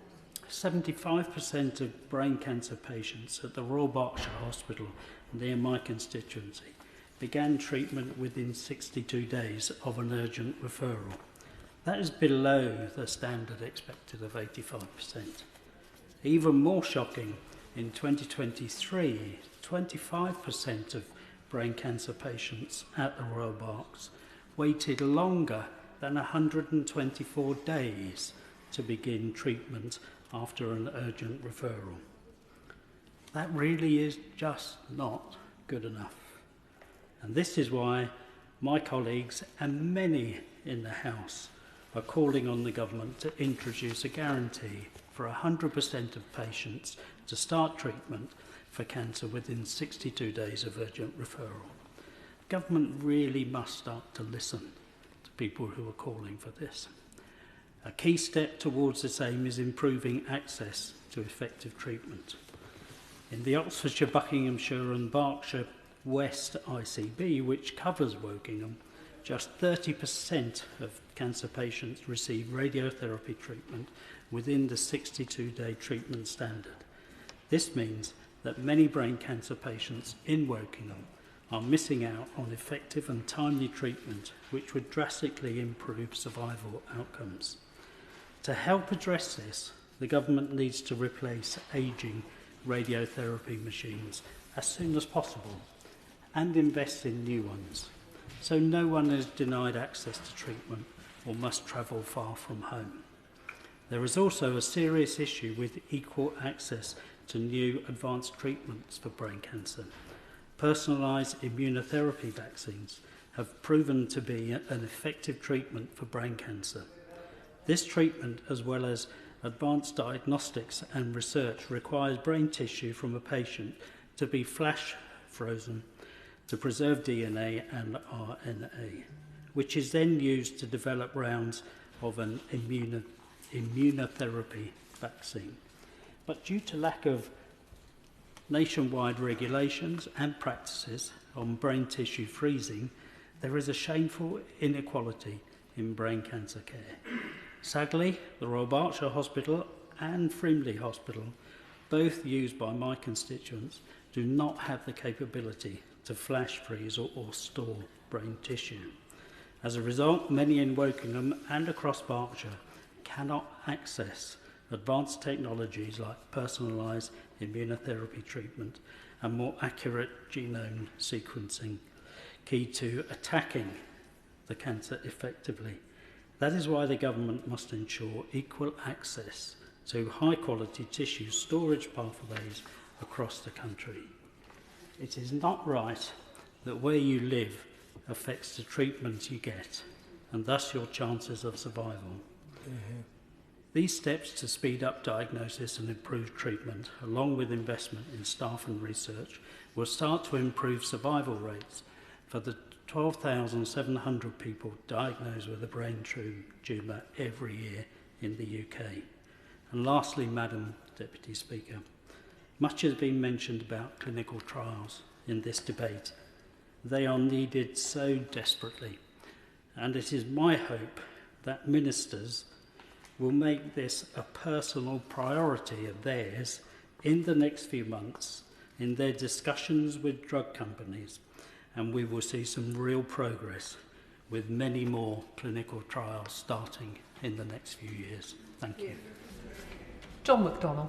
75% of brain cancer patients at the Royal Berkshire Hospital near my constituency began treatment within 62 days of an urgent referral. That is below the standard expected of 85%. Even more shocking, in 2023, 25% of brain cancer patients at the Royal Berks waited longer than 124 days to begin treatment after an urgent referral. That really is just not good enough. And this is why my colleagues and many in the House are calling on the government to introduce a guarantee for 100% of patients to start treatment for cancer within 62 days of urgent referral. Government really must start to listen to people who are calling for this. A key step towards this aim is improving access to effective treatment. In the Oxfordshire, Buckinghamshire and Berkshire West ICB, which covers Wokingham, just 30% of cancer patients receive radiotherapy treatment within the 62-day treatment standard. This means that many brain cancer patients in Wokingham are missing out on effective and timely treatment, which would drastically improve survival outcomes. To help address this, the government needs to replace ageing radiotherapy machines as soon as possible and invest in new ones, so no one is denied access to treatment or must travel far from home. There is also a serious issue with equal access to new advanced treatments for brain cancer. Personalised immunotherapy vaccines have proven to be an effective treatment for brain cancer. This treatment, as well as advanced diagnostics and research requires brain tissue from a patient to be flash frozen to preserve DNA and RNA, which is then used to develop rounds of an immunotherapy vaccine. But due to lack of nationwide regulations and practices on brain tissue freezing, there is a shameful inequality in brain cancer care. Sadly, the Royal Berkshire Hospital and Frimley Hospital, both used by my constituents, do not have the capability to flash freeze or store brain tissue. As a result, many in Wokingham and across Berkshire cannot access advanced technologies like personalised immunotherapy treatment and more accurate genome sequencing, key to attacking the cancer effectively. That is why the government must ensure equal access to high-quality tissue storage pathways across the country. It is not right that where you live affects the treatment you get, and thus your chances of survival. Mm-hmm. These steps to speed up diagnosis and improve treatment, along with investment in staff and research, will start to improve survival rates for the 12,700 people diagnosed with a brain tumour every year in the UK. And lastly, Madam Deputy Speaker, much has been mentioned about clinical trials in this debate. They are needed so desperately, and it is my hope that ministers will make this a personal priority of theirs in the next few months in their discussions with drug companies, and we will see some real progress with many more clinical trials starting in the next few years. Thank you. John McDonnell.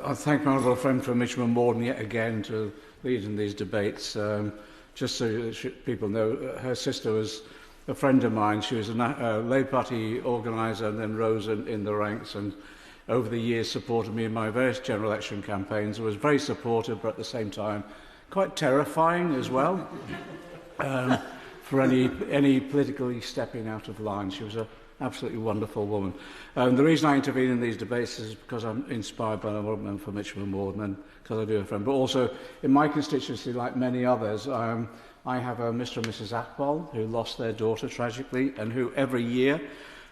I thank my honourable friend from Mitcham and Morden yet again to lead in these debates. Just so that people know, her sister was a friend of mine. She was a Labour Party organiser and then rose in the ranks, and over the years supported me in my various general election campaigns. Was very supportive, but at the same time quite terrifying as well for any politically stepping out of line. She was an absolutely wonderful woman. The reason I intervene in these debates is because I'm inspired by the woman for Mitcham and Morden, and because I do have a friend. But also, in my constituency, like many others, I have a Mr and Mrs Ewell who lost their daughter tragically, and who every year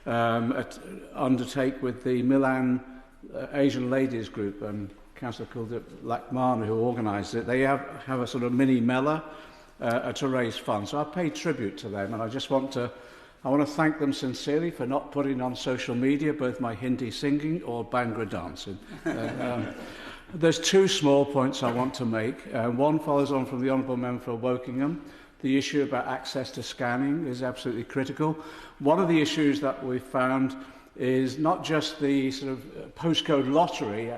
undertake with the Milan Asian Ladies Group, Councillor called Lakmana, who organised it. They have a sort of mini Mela to raise funds. So I pay tribute to them, and I want to thank them sincerely for not putting on social media both my Hindi singing or Bhangra dancing. There's two small points I want to make. One follows on from the Honourable Member for Wokingham. The issue about access to scanning is absolutely critical. One of the issues that we've found is not just the sort of postcode lottery,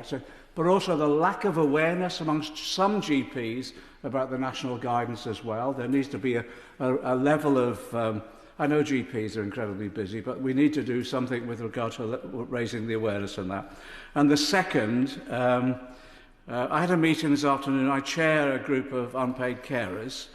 but also the lack of awareness amongst some GPs about the national guidance as well. There needs to be a level of... I know GPs are incredibly busy, but we need to do something with regard to raising the awareness on that. And the second, I had a meeting this afternoon. I chair a group of unpaid carers.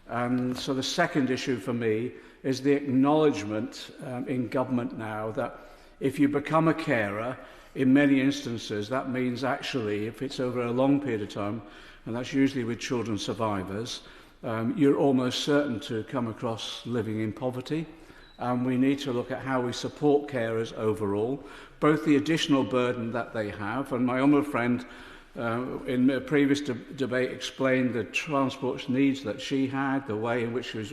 And so the second issue for me is the acknowledgement in government now that if you become a carer, in many instances, that means actually, if it's over a long period of time, and that's usually with children survivors, you're almost certain to come across living in poverty. And we need to look at how we support carers overall, both the additional burden that they have, and my honourable friend in a previous debate explained the transport needs that she had, the way in which she was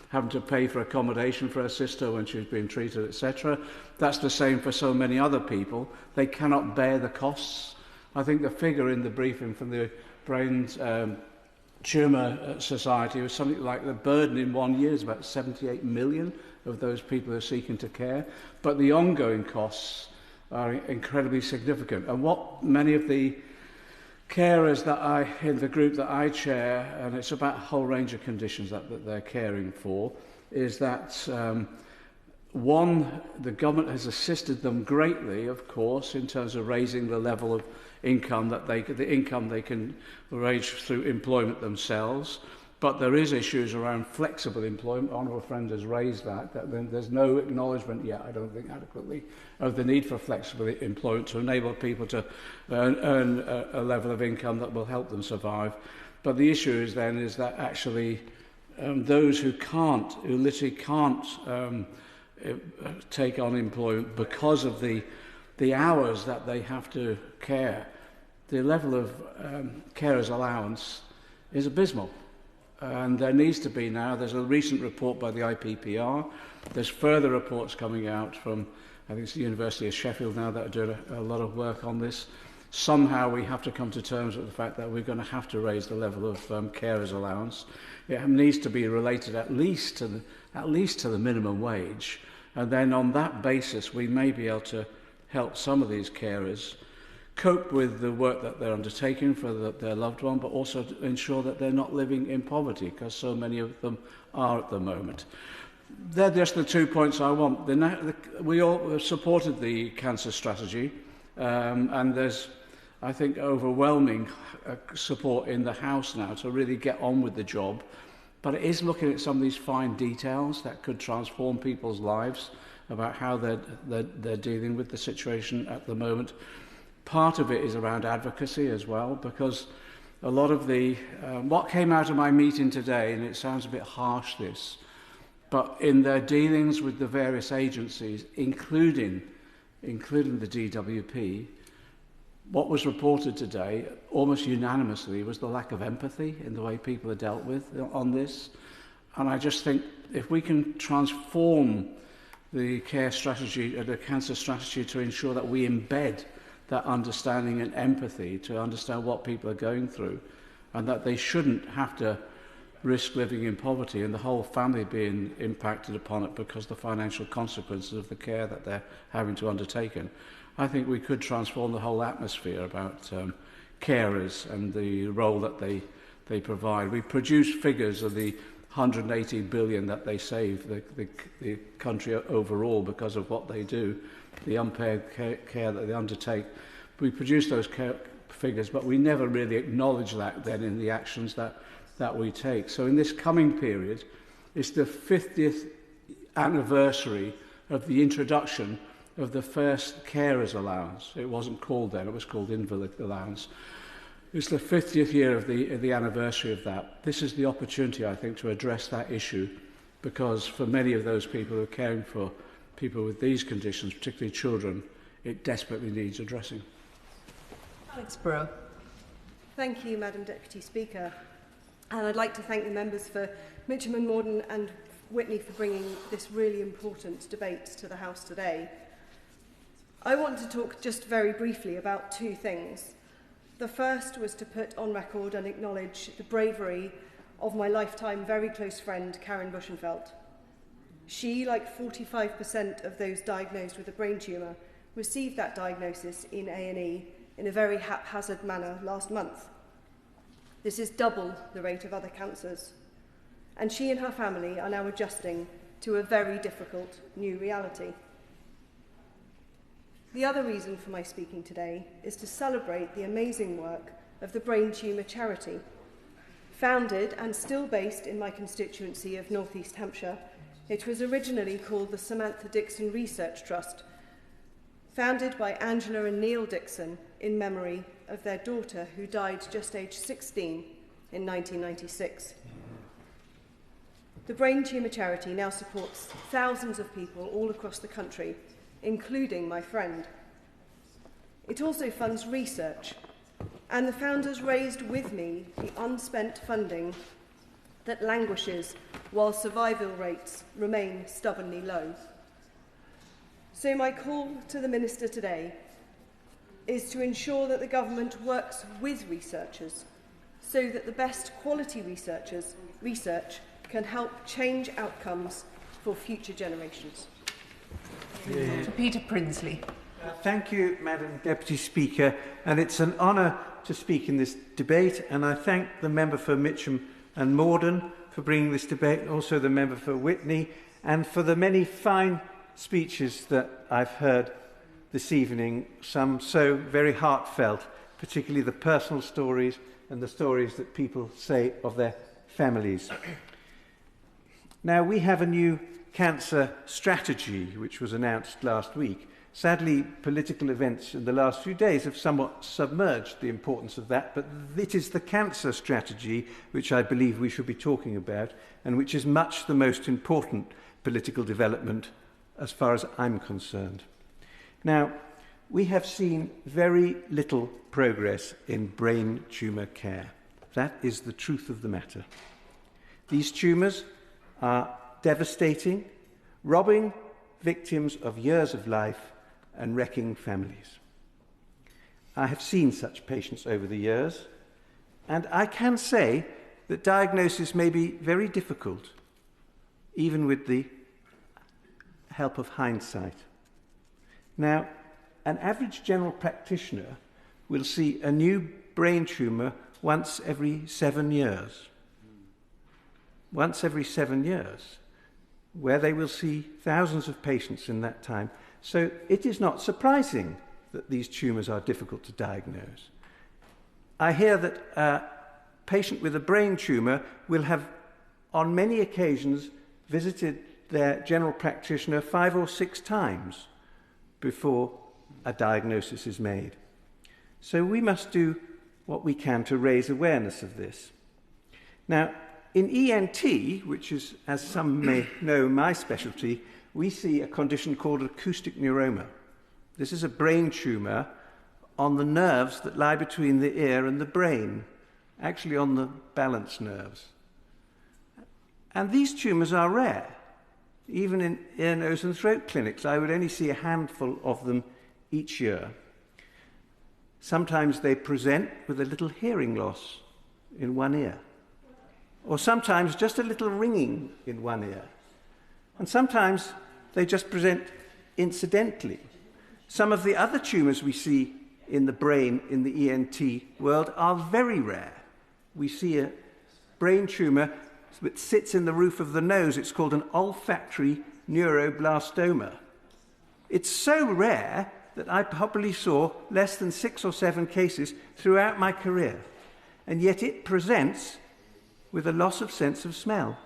having to pay for accommodation for her sister when she was being treated, etc. That's the same for so many other people. They cannot bear the costs. I think the figure in the briefing from the Brain Tumour Society was something like the burden in 1 year is about 78 million of those people who are seeking to care. But the ongoing costs are incredibly significant. And what many of the carers in the group that I chair, and it's about a whole range of conditions that they're caring for, is that one, the government has assisted them greatly, of course, in terms of raising the level of income that the income they can raise through employment themselves. But there is issues around flexible employment. Honourable friend has raised that there's no acknowledgement yet, I don't think adequately, of the need for flexible employment to enable people to earn a level of income that will help them survive. But the issue is that actually those who literally can't take on employment because of the hours that they have to care, the level of carers allowance is abysmal. And there needs to be now, there's a recent report by the IPPR, there's further reports coming out from, I think it's the University of Sheffield now that are doing a lot of work on this. Somehow we have to come to terms with the fact that we're going to have to raise the level of carers allowance. It needs to be related at least to the minimum wage, and then on that basis we may be able to help some of these carers cope with the work that they're undertaking for their loved one, but also to ensure that they're not living in poverty, because so many of them are at the moment. They're just the 2 points I want. We all have supported the cancer strategy, and there's, I think, overwhelming support in the House now to really get on with the job. But it is looking at some of these fine details that could transform people's lives about how they're dealing with the situation at the moment. Part of it is around advocacy as well, because a lot of what came out of my meeting today, and it sounds a bit harsh this, but in their dealings with the various agencies, including the DWP, what was reported today, almost unanimously, was the lack of empathy in the way people are dealt with on this. And I just think if we can transform the care strategy, the cancer strategy, to ensure that we embed that understanding and empathy to understand what people are going through, and that they shouldn't have to risk living in poverty and the whole family being impacted upon it because of the financial consequences of the care that they're having to undertake. I think we could transform the whole atmosphere about carers and the role that they provide. We produce figures of the 180 billion that they save the country overall because of what they do, the unpaid care that they undertake. We produce those figures, but we never really acknowledge that then in the actions that we take. So in this coming period, it's the 50th anniversary of the introduction of the first carers allowance. It wasn't called then, it was called invalid allowance. It's the 50th year of the anniversary of that. This is the opportunity, I think, to address that issue, because for many of those people who are caring for people with these conditions, particularly children, it desperately needs addressing. Alex Brewer. Thank you, Madam Deputy Speaker. And I'd like to thank the members for Mitcham and Morden and Witney for bringing this really important debate to the House today. I want to talk just very briefly about two things. The first was to put on record and acknowledge the bravery of my lifetime very close friend, Karen Bushenfeld. She, like 45% of those diagnosed with a brain tumour, received that diagnosis in A&E in a very haphazard manner last month. This is double the rate of other cancers. And she and her family are now adjusting to a very difficult new reality. The other reason for my speaking today is to celebrate the amazing work of the Brain Tumour Charity. Founded and still based in my constituency of North East Hampshire, it was originally called the Samantha Dixon Research Trust, founded by Angela and Neil Dixon in memory of their daughter who died just aged 16 in 1996. The Brain Tumour Charity now supports thousands of people all across the country, including my friend. It also funds research, and the founders raised with me the unspent funding that languishes while survival rates remain stubbornly low. So my call to the Minister today is to ensure that the government works with researchers so that the best quality research can help change outcomes for future generations. To Peter Prinsley. Thank you, Madam Deputy Speaker, and it's an honour to speak in this debate, and I thank the member for Mitcham and Morden for bringing this debate, and also the member for Witney, and for the many fine speeches that I've heard this evening, some so very heartfelt, particularly the personal stories and the stories that people say of their families. Now, we have a new cancer strategy which was announced last week. Sadly, political events in the last few days have somewhat submerged the importance of that, but it is the cancer strategy which I believe we should be talking about, and which is much the most important political development as far as I'm concerned. Now, we have seen very little progress in brain tumour care. That is the truth of the matter. These tumours are devastating, robbing victims of years of life and wrecking families. I have seen such patients over the years, and I can say that diagnosis may be very difficult, even with the help of hindsight. Now, an average general practitioner will see a new brain tumour once every 7 years. Once every 7 years, where they will see thousands of patients in that time. So it is not surprising that these tumours are difficult to diagnose. I hear that a patient with a brain tumour will have, on many occasions, visited their general practitioner 5 or 6 times before a diagnosis is made. So we must do what we can to raise awareness of this. Now, in ENT, which is, as some may know, my specialty, we see a condition called acoustic neuroma. This is a brain tumour on the nerves that lie between the ear and the brain, actually on the balance nerves. And these tumours are rare. Even in ear, nose and throat clinics, I would only see a handful of them each year. Sometimes they present with a little hearing loss in one ear, or sometimes just a little ringing in one ear. And sometimes they just present incidentally. Some of the other tumours we see in the brain in the ENT world are very rare. We see a brain tumour that sits in the roof of the nose. It's called an olfactory neuroblastoma. It's so rare that I probably saw less than 6 or 7 cases throughout my career. And yet it presents with a loss of sense of smell.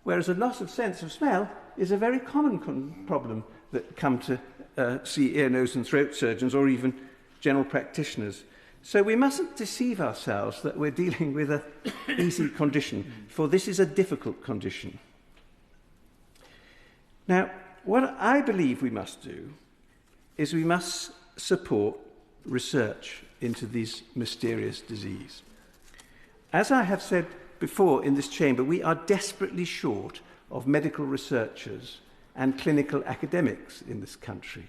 Whereas a loss of sense of smell is a very common problem that come to see ear, nose and throat surgeons or even general practitioners. So we mustn't deceive ourselves that we're dealing with an easy condition, for this is a difficult condition. Now, what I believe we must do is we must support research into this mysterious disease. As I have said before in this chamber, we are desperately short of medical researchers and clinical academics in this country.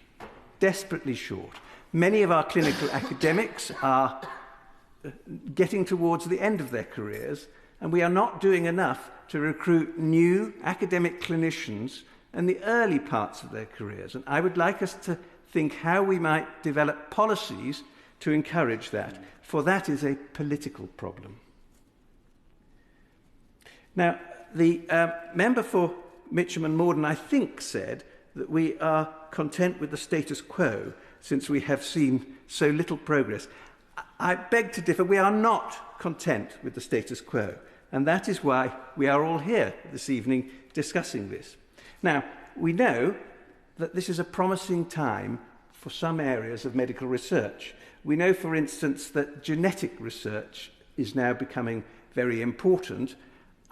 Desperately short. Many of our clinical academics are getting towards the end of their careers, and we are not doing enough to recruit new academic clinicians in the early parts of their careers. And I would like us to think how we might develop policies to encourage that, for that is a political problem. Now, the member for Mitcham and Morden, I think, said that we are content with the status quo since we have seen so little progress. I beg to differ. We are not content with the status quo, and that is why we are all here this evening discussing this. Now, we know that this is a promising time for some areas of medical research. We know, for instance, that genetic research is now becoming very important.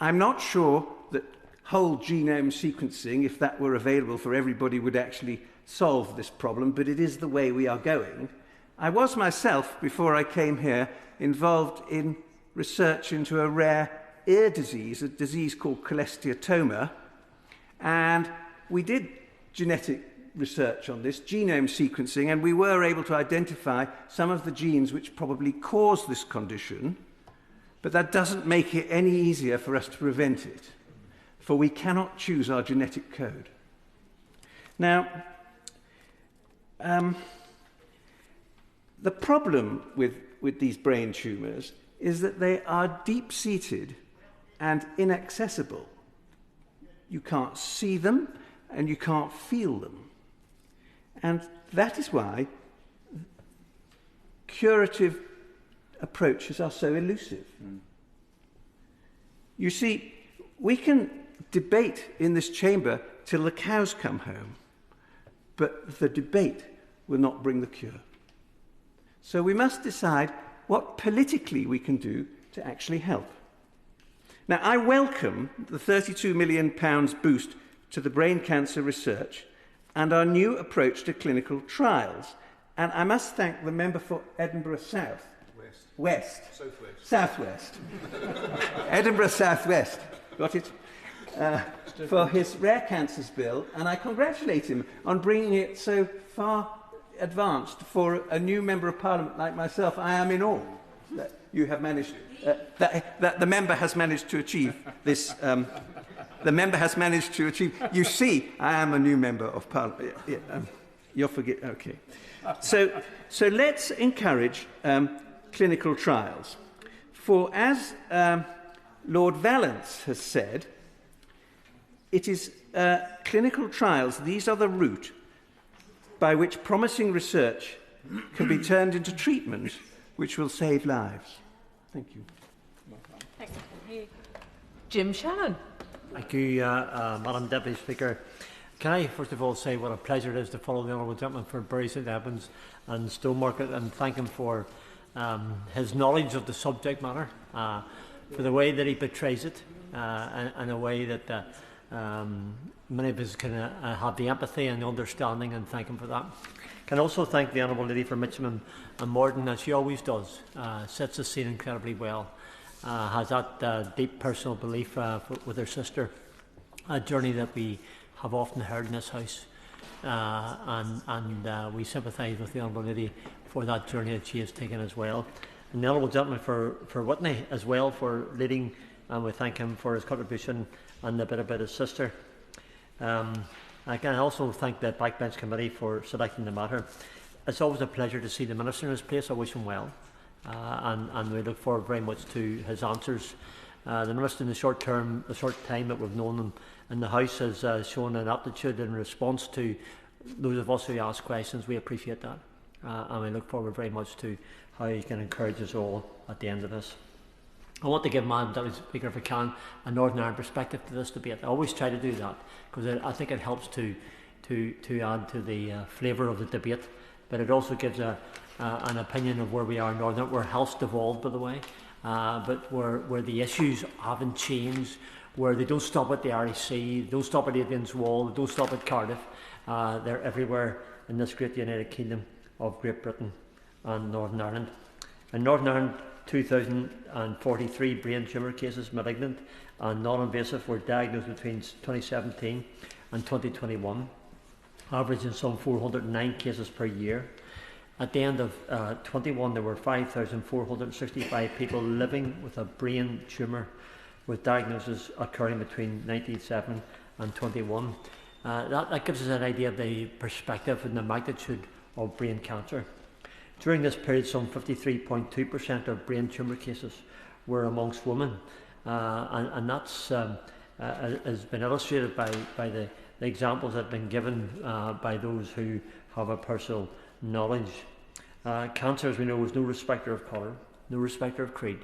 I'm not sure that whole genome sequencing, if that were available for everybody, would actually solve this problem, but it is the way we are going. I was myself, before I came here, involved in research into a rare ear disease, a disease called cholesteatoma, and we did genetic research on this, genome sequencing, and we were able to identify some of the genes which probably cause this condition, but that doesn't make it any easier for us to prevent it, for we cannot choose our genetic code. Now, the problem with these brain tumours is that they are deep-seated and inaccessible. You can't see them and you can't feel them. And that is why curative approaches are so elusive. You see, we can debate in this chamber till the cows come home, but the debate will not bring the cure. So we must decide what politically we can do to actually help. Now, I welcome the £32 million boost to the brain cancer research and our new approach to clinical trials. And I must thank the member for Edinburgh South. West. Southwest. Edinburgh Southwest. Got it? For his rare cancers bill, and I congratulate him on bringing it so far advanced for a new member of Parliament like myself. I am in awe that you have managed, that the member has managed to achieve this. The member has managed to achieve. You see, I am a new member of Parliament. You'll forget. Okay. So let's encourage clinical trials. For as Lord Valence has said, it is clinical trials, these are the route by which promising research can be turned into treatment which will save lives. Thank you. Thank you. Jim Shannon. Thank you, Madam Deputy Speaker. Can I first of all say what a pleasure it is to follow the Honourable Gentleman for Bury St Edmunds and Stowmarket, and thank him for his knowledge of the subject matter, for the way that he portrays it, and a way that many of us can have the empathy and the understanding, and thank him for that. Can also thank the Honourable Lady for Mitcham and Morden, as she always does, sets the scene incredibly well, has that deep personal belief with her sister, a journey that we have often heard in this House, and we sympathise with the Honourable Lady for that journey that she has taken as well. And the Honourable Gentleman for Witney as well for leading, and we thank him for his contribution and a bit about his sister. I can also thank the Backbench Committee for selecting the matter. It's always a pleasure to see the Minister in his place. I wish him well, and we look forward very much to his answers. The Minister, in the short time that we've known him in the House, has shown an aptitude in response to those of us who ask questions. We appreciate that, and we look forward very much to how he can encourage us all at the end of this. I want to give Madam Deputy Speaker, if I can, a Northern Ireland perspective to this debate. I always try to do that because I think it helps to add to the flavour of the debate, but it also gives an opinion of where we are in Northern Ireland, where health's devolved, by the way, but where the issues haven't changed, where they don't stop at the REC, they don't stop at Adrian's Wall, they don't stop at Cardiff. They're everywhere in this great United Kingdom of Great Britain and Northern Ireland. In Northern Ireland, 2,043 brain tumour cases, malignant and non-invasive, were diagnosed between 2017 and 2021, averaging some 409 cases per year. At the end of 21, there were 5,465 people living with a brain tumour, with diagnosis occurring between 1997 and 21. That gives us an idea of the perspective and the magnitude of brain cancer. During this period, some 53.2% of brain tumour cases were amongst women, and that's has been illustrated by the examples that have been given by those who have a personal knowledge. Cancer, as we know, is no respecter of colour, no respecter of creed,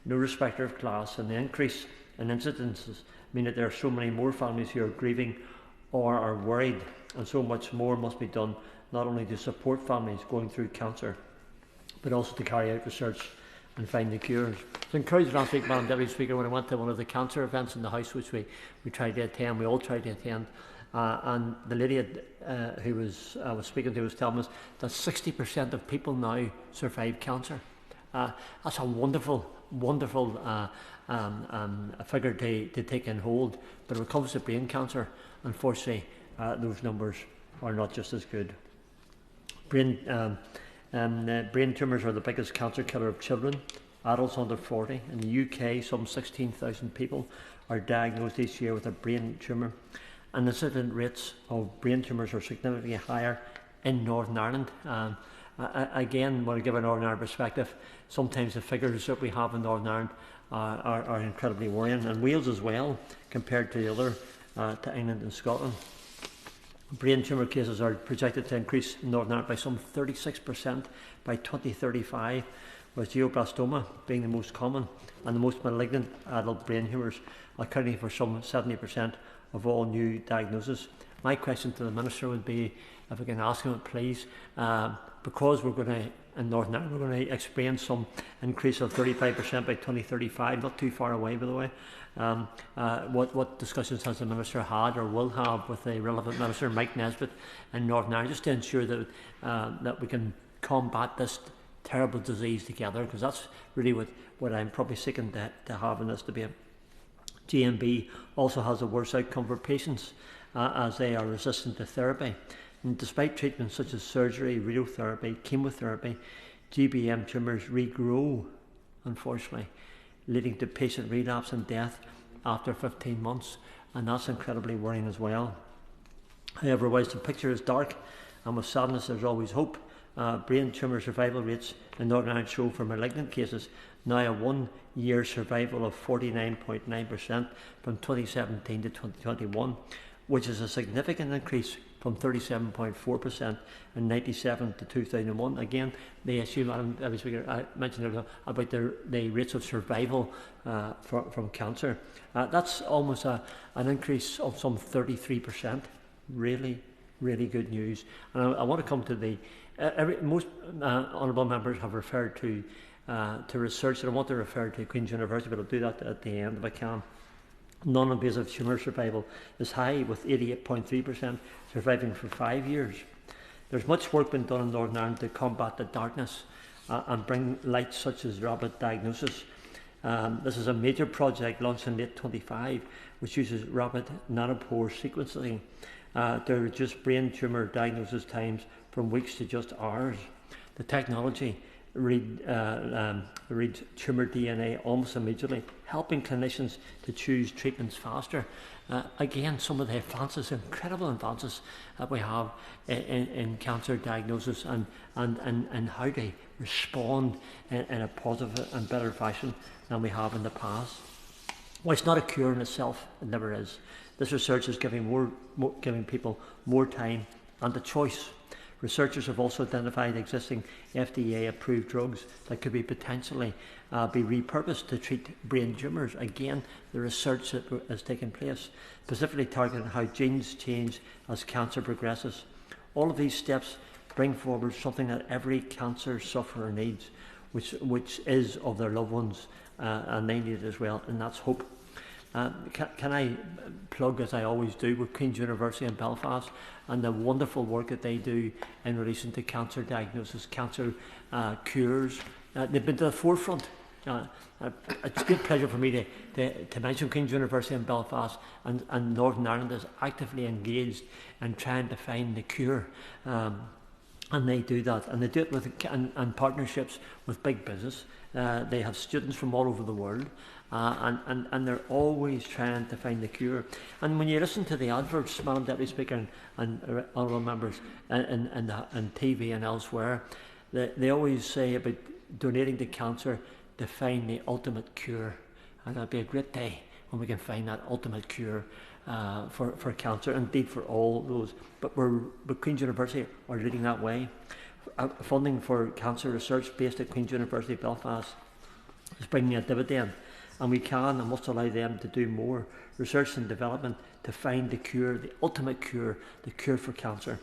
no respecter of class, and the increase in incidences mean that there are so many more families who are grieving or are worried, and so much more must be done, not only to support families going through cancer, but also to carry out research and find the cures. I was encouraged last week, Madam Deputy Speaker, when I went to one of the cancer events in the House, which we tried to attend, we all tried to attend, and the lady who I was speaking to was telling us that 60% of people now survive cancer. That's a wonderful figure to take in hold, but when it comes to brain cancer, unfortunately, those numbers are not just as good. Brain tumours are the biggest cancer killer of children, adults under 40. In the UK, some 16,000 people are diagnosed each year with a brain tumour, and the incident rates of brain tumours are significantly higher in Northern Ireland. Again, when I give a Northern Ireland perspective, sometimes the figures that we have in Northern Ireland are incredibly worrying, and Wales as well, compared to the other, to England and Scotland. Brain tumour cases are projected to increase in Northern Ireland by some 36% by 2035, with glioblastoma being the most common and the most malignant adult brain tumours, accounting for some 70% of all new diagnoses. My question to the Minister would be, if I can ask him, please, because we're going to, in Northern Ireland, we're going to experience some increase of 35% by 2035, not too far away, by the way. What discussions has the Minister had or will have with the relevant Minister, Mike Nesbitt, in Northern Ireland, just to ensure that that we can combat this terrible disease together, because that's really what I'm probably seeking to have in this debate. GMB also has a worse outcome for patients as they are resistant to therapy. And despite treatments such as surgery, radiotherapy, chemotherapy, GBM tumours regrow, unfortunately, leading to patient relapse and death after 15 months, and that's incredibly worrying as well. However, whilst the picture is dark, and with sadness there's always hope, brain tumour survival rates in Northern Ireland show for malignant cases now a 1-year survival of 49.9% from 2017 to 2021, which is a significant increase from 37.4% in 1997 to 2001. Again, the issue, Madam Deputy Speaker, I mentioned earlier about the rates of survival from cancer. That's almost an increase of some 33%. Really, really good news. And I want to come to the most honourable members have referred to research, and I want to refer to Queen's University, but I'll do that at the end if I can. Non-invasive tumour survival is high, with 88.3% surviving for 5 years. There's much work being done in Northern Ireland to combat the darkness and bring light such as rapid diagnosis. This is a major project launched in late 25, which uses rapid nanopore sequencing to reduce brain tumour diagnosis times from weeks to just hours. The technology reads tumour DNA almost immediately, helping clinicians to choose treatments faster. Again, some of the advances, incredible advances that we have in cancer diagnosis and how to respond in a positive and better fashion than we have in the past. Well, it's not a cure in itself, it never is. This research is giving people more time and a choice. Researchers have also identified existing FDA-approved drugs that could be potentially be repurposed to treat brain tumours. Again, the research that has taken place, specifically targeting how genes change as cancer progresses. All of these steps bring forward something that every cancer sufferer needs, which is of their loved ones, and they need it as well, and that's hope. Can I plug, as I always do, with Queen's University in Belfast and the wonderful work that they do in relation to cancer diagnosis, cancer cures. They've been to the forefront. It's a great pleasure for me to mention Queen's University in Belfast, and Northern Ireland is actively engaged in trying to find the cure. And they do that, and they do it with and partnerships with big business. They have students from all over the world, and they're always trying to find the cure. And when you listen to the adverts, Madam Deputy Speaker and honourable members, and TV and elsewhere, they always say about donating to cancer to find the ultimate cure. And it'll be a great day when we can find that ultimate cure for cancer, indeed for all those. But Queen's University are leading that way. Funding for cancer research based at Queen's University Belfast is bringing a dividend, and we can and must allow them to do more research and development to find the cure, the ultimate cure, the cure for cancer.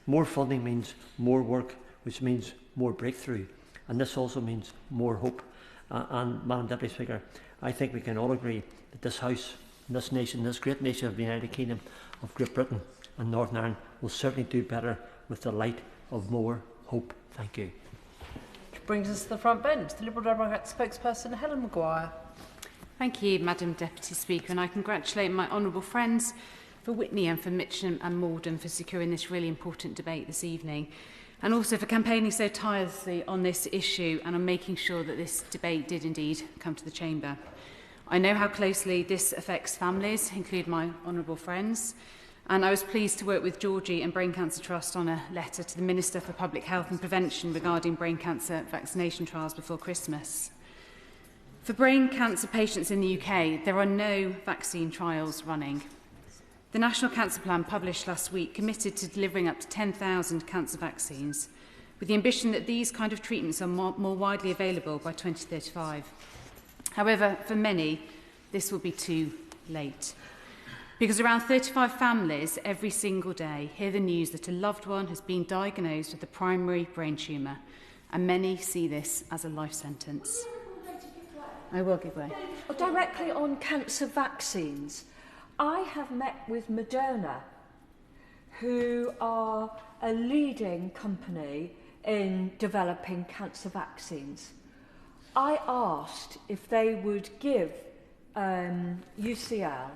More funding means more work, which means more breakthrough, and this also means more hope. And Madam Deputy Speaker, I think we can all agree that this House, this nation, this great nation of the United Kingdom of Great Britain and Northern Ireland will certainly do better with the light of more hope. Thank you. Which brings us to the front bench, the Liberal Democrat spokesperson, Helen Maguire. Thank you, Madam Deputy Speaker, and I congratulate my honourable friends for Witney and for Mitcham and Morden for securing this really important debate this evening, and also for campaigning so tirelessly on this issue and on making sure that this debate did indeed come to the Chamber. I know how closely this affects families, including my honourable friends, and I was pleased to work with Georgie and Brain Cancer Trust on a letter to the Minister for Public Health and Prevention regarding brain cancer vaccination trials before Christmas. For brain cancer patients in the UK, there are no vaccine trials running. The National Cancer Plan published last week committed to delivering up to 10,000 cancer vaccines, with the ambition that these kind of treatments are more widely available by 2035. However, for many, this will be too late, because around 35 families every single day hear the news that a loved one has been diagnosed with a primary brain tumour, and many see this as a life sentence. I will give way. Directly on cancer vaccines, I have met with McDonagh, who are a leading company in developing cancer vaccines. I asked if they would give UCL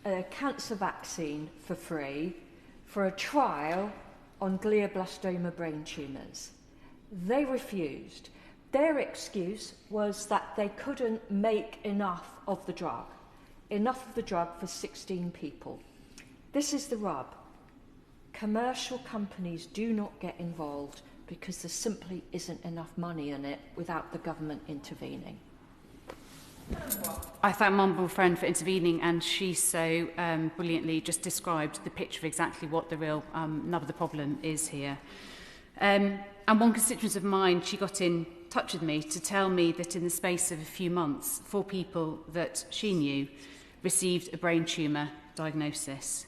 a cancer vaccine for free for a trial on glioblastoma brain tumours. They refused. Their excuse was that they couldn't make enough of the drug for 16 people. This is the rub. Commercial companies do not get involved because there simply isn't enough money in it without the government intervening. I thank my honourable friend for intervening, and she so brilliantly just described the picture of exactly what the real nub of the problem is here. And one constituent of mine, she got in touch with me to tell me that in the space of a few months, 4 people that she knew received a brain tumour diagnosis.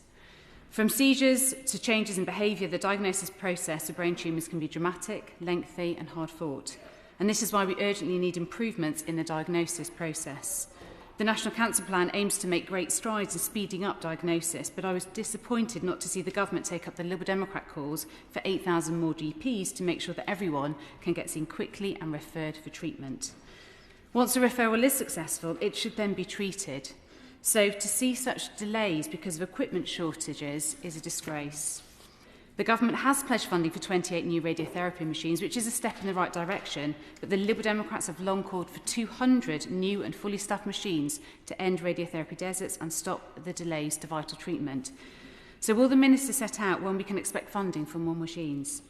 From seizures to changes in behaviour, the diagnosis process of brain tumours can be dramatic, lengthy and hard-fought. And this is why we urgently need improvements in the diagnosis process. The National Cancer Plan aims to make great strides in speeding up diagnosis, but I was disappointed not to see the government take up the Liberal Democrat calls for 8,000 more GPs to make sure that everyone can get seen quickly and referred for treatment. Once a referral is successful, it should then be treated. So to see such delays because of equipment shortages is a disgrace. The government has pledged funding for 28 new radiotherapy machines, which is a step in the right direction, but the Liberal Democrats have long called for 200 new and fully staffed machines to end radiotherapy deserts and stop the delays to vital treatment. So will the Minister set out when we can expect funding for more machines?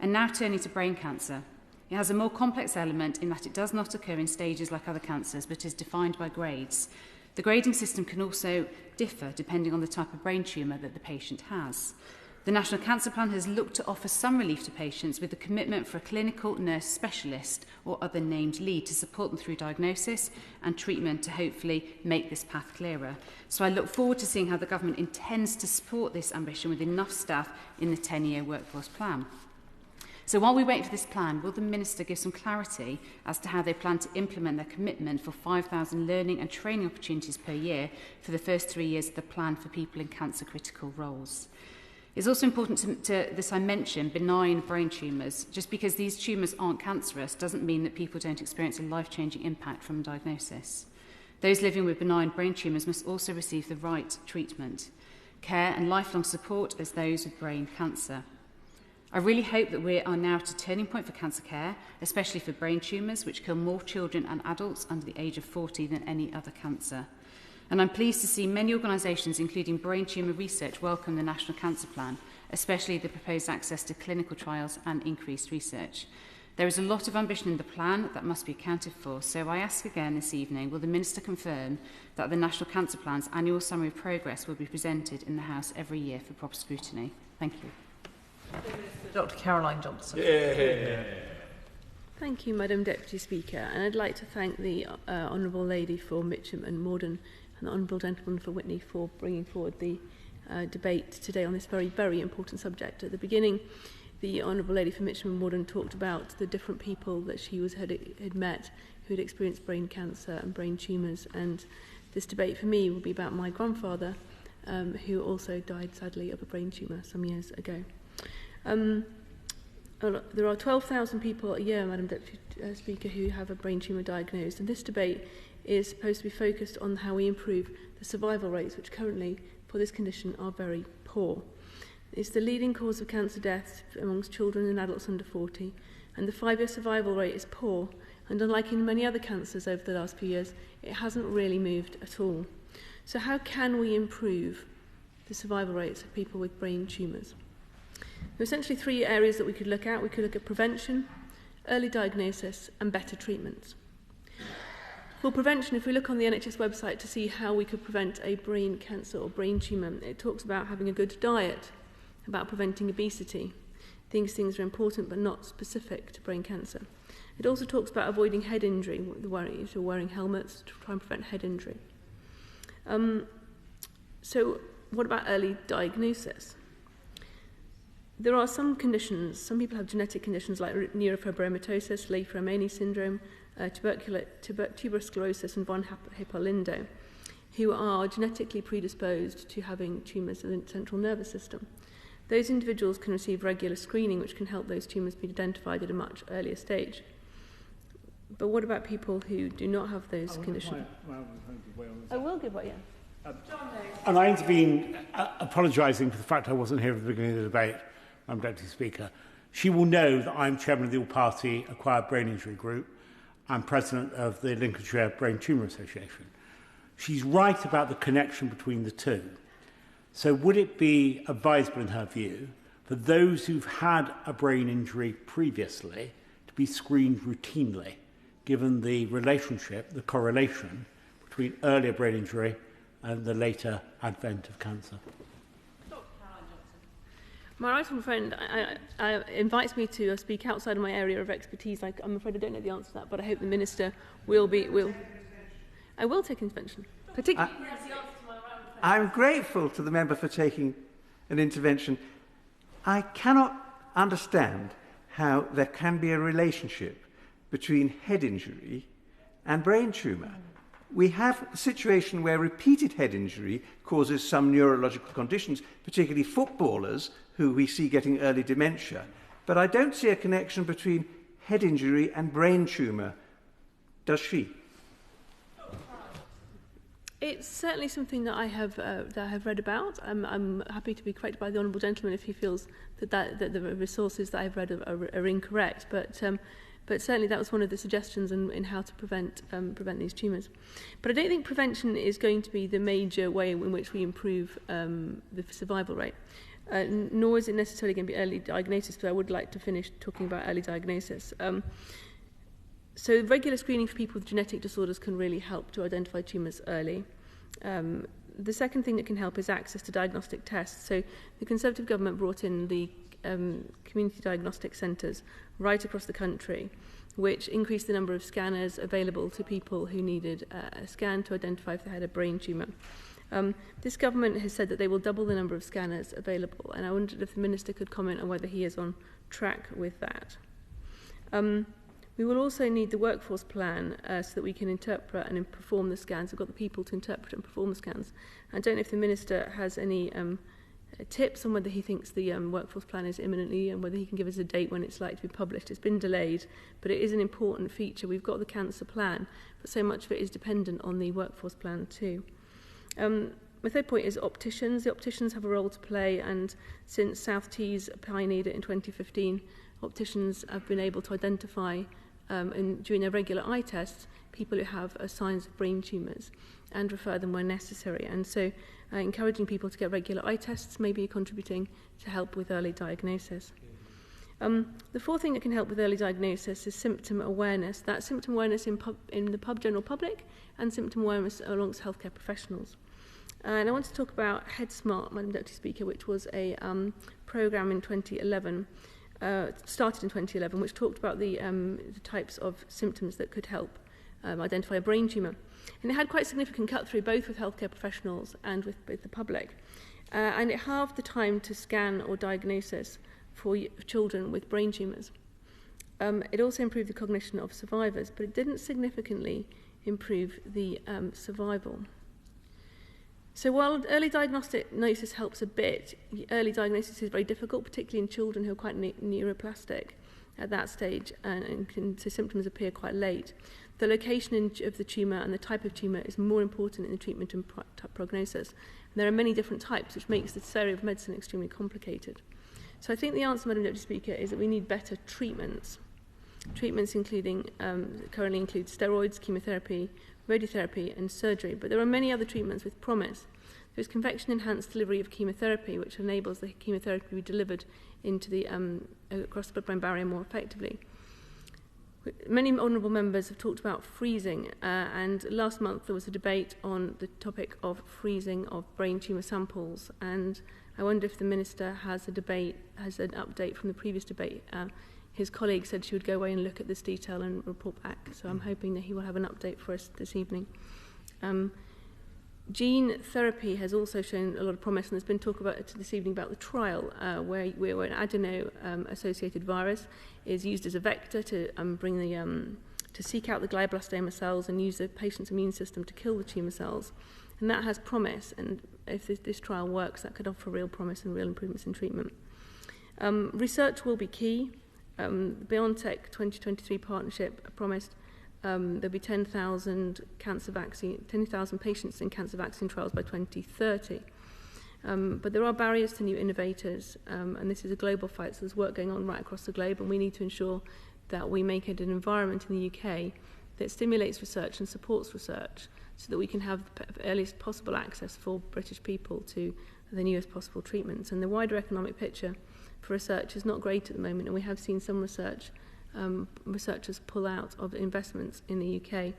And now turning to brain cancer. It has a more complex element in that it does not occur in stages like other cancers, but is defined by grades. The grading system can also differ depending on the type of brain tumour that the patient has. The National Cancer Plan has looked to offer some relief to patients with the commitment for a clinical nurse specialist or other named lead to support them through diagnosis and treatment to hopefully make this path clearer. So I look forward to seeing how the government intends to support this ambition with enough staff in the 10-year workforce plan. So while we wait for this plan, will the Minister give some clarity as to how they plan to implement their commitment for 5,000 learning and training opportunities per year for the first 3 years of the plan for people in cancer-critical roles? It's also important to this I mentioned, benign brain tumours. Just because these tumours aren't cancerous doesn't mean that people don't experience a life-changing impact from diagnosis. Those living with benign brain tumours must also receive the right treatment, care and lifelong support as those with brain cancer. I really hope that we are now at a turning point for cancer care, especially for brain tumours, which kill more children and adults under the age of 40 than any other cancer. And I'm pleased to see many organisations, including Brain Tumour Research, welcome the National Cancer Plan, especially the proposed access to clinical trials and increased research. There is a lot of ambition in the plan that must be accounted for, so I ask again this evening, will the Minister confirm that the National Cancer Plan's annual summary of progress will be presented in the House every year for proper scrutiny? Thank you. Dr. Caroline Johnson. Thank you, Madam Deputy Speaker, and I'd like to thank the Honourable Lady for Mitcham and Morden and the Honourable Gentleman for Witney for bringing forward the debate today on this very, very important subject. At the beginning, the Honourable Lady for Mitcham and Morden talked about the different people that she had met who had experienced brain cancer and brain tumours, and this debate for me will be about my grandfather, who also died sadly of a brain tumour some years ago. There are 12,000 people a year, Madam Deputy Speaker, who have a brain tumour diagnosed, and this debate is supposed to be focused on how we improve the survival rates, which currently for this condition are very poor. It's the leading cause of cancer deaths amongst children and adults under 40, and the 5-year survival rate is poor, and unlike in many other cancers over the last few years, it hasn't really moved at all. So how can we improve the survival rates of people with brain tumours? There are essentially 3 areas that we could look at. We could look at prevention, early diagnosis and better treatments. For prevention, if we look on the NHS website to see how we could prevent a brain cancer or brain tumour, it talks about having a good diet, about preventing obesity, things are important but not specific to brain cancer. It also talks about avoiding head injury, so wearing helmets to try and prevent head injury. So what about early diagnosis? There are some conditions, some people have genetic conditions like neurofibromatosis, Leigh-Fermani syndrome, tuberous sclerosis and von Hippel-Lindau, who are genetically predisposed to having tumours in the central nervous system. Those individuals can receive regular screening, which can help those tumours be identified at a much earlier stage. But what about people who do not have those conditions? I will give way, yeah. And I intervene apologising for the fact I wasn't here at the beginning of the debate, Madam Deputy Speaker. She will know that I'm chairman of the all-party acquired brain injury group and president of the Lincolnshire Brain Tumour Association. She's right about the connection between the two. So would it be advisable in her view for those who've had a brain injury previously to be screened routinely, given the relationship, the correlation between earlier brain injury and the later advent of cancer? My right honourable friend invites me to speak outside of my area of expertise. I'm afraid I don't know the answer to that, but I hope the Minister will. I will take intervention. Particularly. I'm grateful to the member for taking an intervention. I cannot understand how there can be a relationship between head injury and brain tumour. We have a situation where repeated head injury causes some neurological conditions, particularly footballers who we see getting early dementia. But I don't see a connection between head injury and brain tumour. Does she? It's certainly something that I have read about. I'm happy to be corrected by the honourable gentleman if he feels that the resources that I've read are incorrect. But certainly that was one of the suggestions in how to prevent these tumours. But I don't think prevention is going to be the major way in which we improve the survival rate. Nor is it necessarily going to be early diagnosis, but I would like to finish talking about early diagnosis. So regular screening for people with genetic disorders can really help to identify tumours early. The second thing that can help is access to diagnostic tests. So the Conservative government brought in the community diagnostic centres right across the country, which increased the number of scanners available to people who needed a scan to identify if they had a brain tumour. This government has said that they will double the number of scanners available, and I wondered if the Minister could comment on whether he is on track with that. We will also need the workforce plan so that we can interpret and perform the scans. We've got the people to interpret and perform the scans. I don't know if the Minister has any tips on whether he thinks the workforce plan is imminently and whether he can give us a date when it's likely to be published. It's been delayed, but it is an important feature. We've got the cancer plan, but so much of it is dependent on the workforce plan too. My third point is opticians. The opticians have a role to play, and since South Tees pioneered it in 2015, opticians have been able to identify during their regular eye tests people who have signs of brain tumours and refer them where necessary. And so encouraging people to get regular eye tests may be contributing to help with early diagnosis. The fourth thing that can help with early diagnosis is symptom awareness. That's symptom awareness in the general public and symptom awareness amongst healthcare professionals. And I want to talk about Head Smart, Madam Deputy Speaker, which was a programme in 2011, started in 2011, which talked about the types of symptoms that could help identify a brain tumour. And it had quite significant cut-through, both with healthcare professionals and with the public. And it halved the time to scan or diagnosis for children with brain tumours. It also improved the cognition of survivors, but it didn't significantly improve the survival. So while early diagnosis helps a bit, early diagnosis is very difficult, particularly in children who are quite neuroplastic at that stage, so symptoms appear quite late. The location of the tumour and the type of tumour is more important in the treatment and prognosis. And there are many different types, which makes this area of medicine extremely complicated. So I think the answer, Madam Deputy Speaker, is that we need better treatments. Treatments currently include steroids, chemotherapy, radiotherapy and surgery, but there are many other treatments with promise. There's convection-enhanced delivery of chemotherapy, which enables the chemotherapy to be delivered into the across the blood-brain barrier more effectively. Many honourable members have talked about freezing, and last month there was a debate on the topic of freezing of brain tumour samples, and I wonder if the Minister has an update from the previous debate. His colleague said she would go away and look at this detail and report back, so I'm hoping that he will have an update for us this evening. Gene therapy has also shown a lot of promise, and there's been talk about this evening about the trial where an adeno-associated virus is used as a vector to to seek out the glioblastoma cells and use the patient's immune system to kill the tumour cells. And that has promise, and if this trial works, that could offer real promise and real improvements in treatment. Research will be key. The BioNTech 2023 partnership promised there'll be 10,000 patients in cancer vaccine trials by 2030. But there are barriers to new innovators, and this is a global fight, so there's work going on right across the globe, and we need to ensure that we make it an environment in the UK that stimulates research and supports research so that we can have the earliest possible access for British people to the newest possible treatments. And the wider economic picture for research is not great at the moment, and we have seen some researchers pull out of investments in the UK.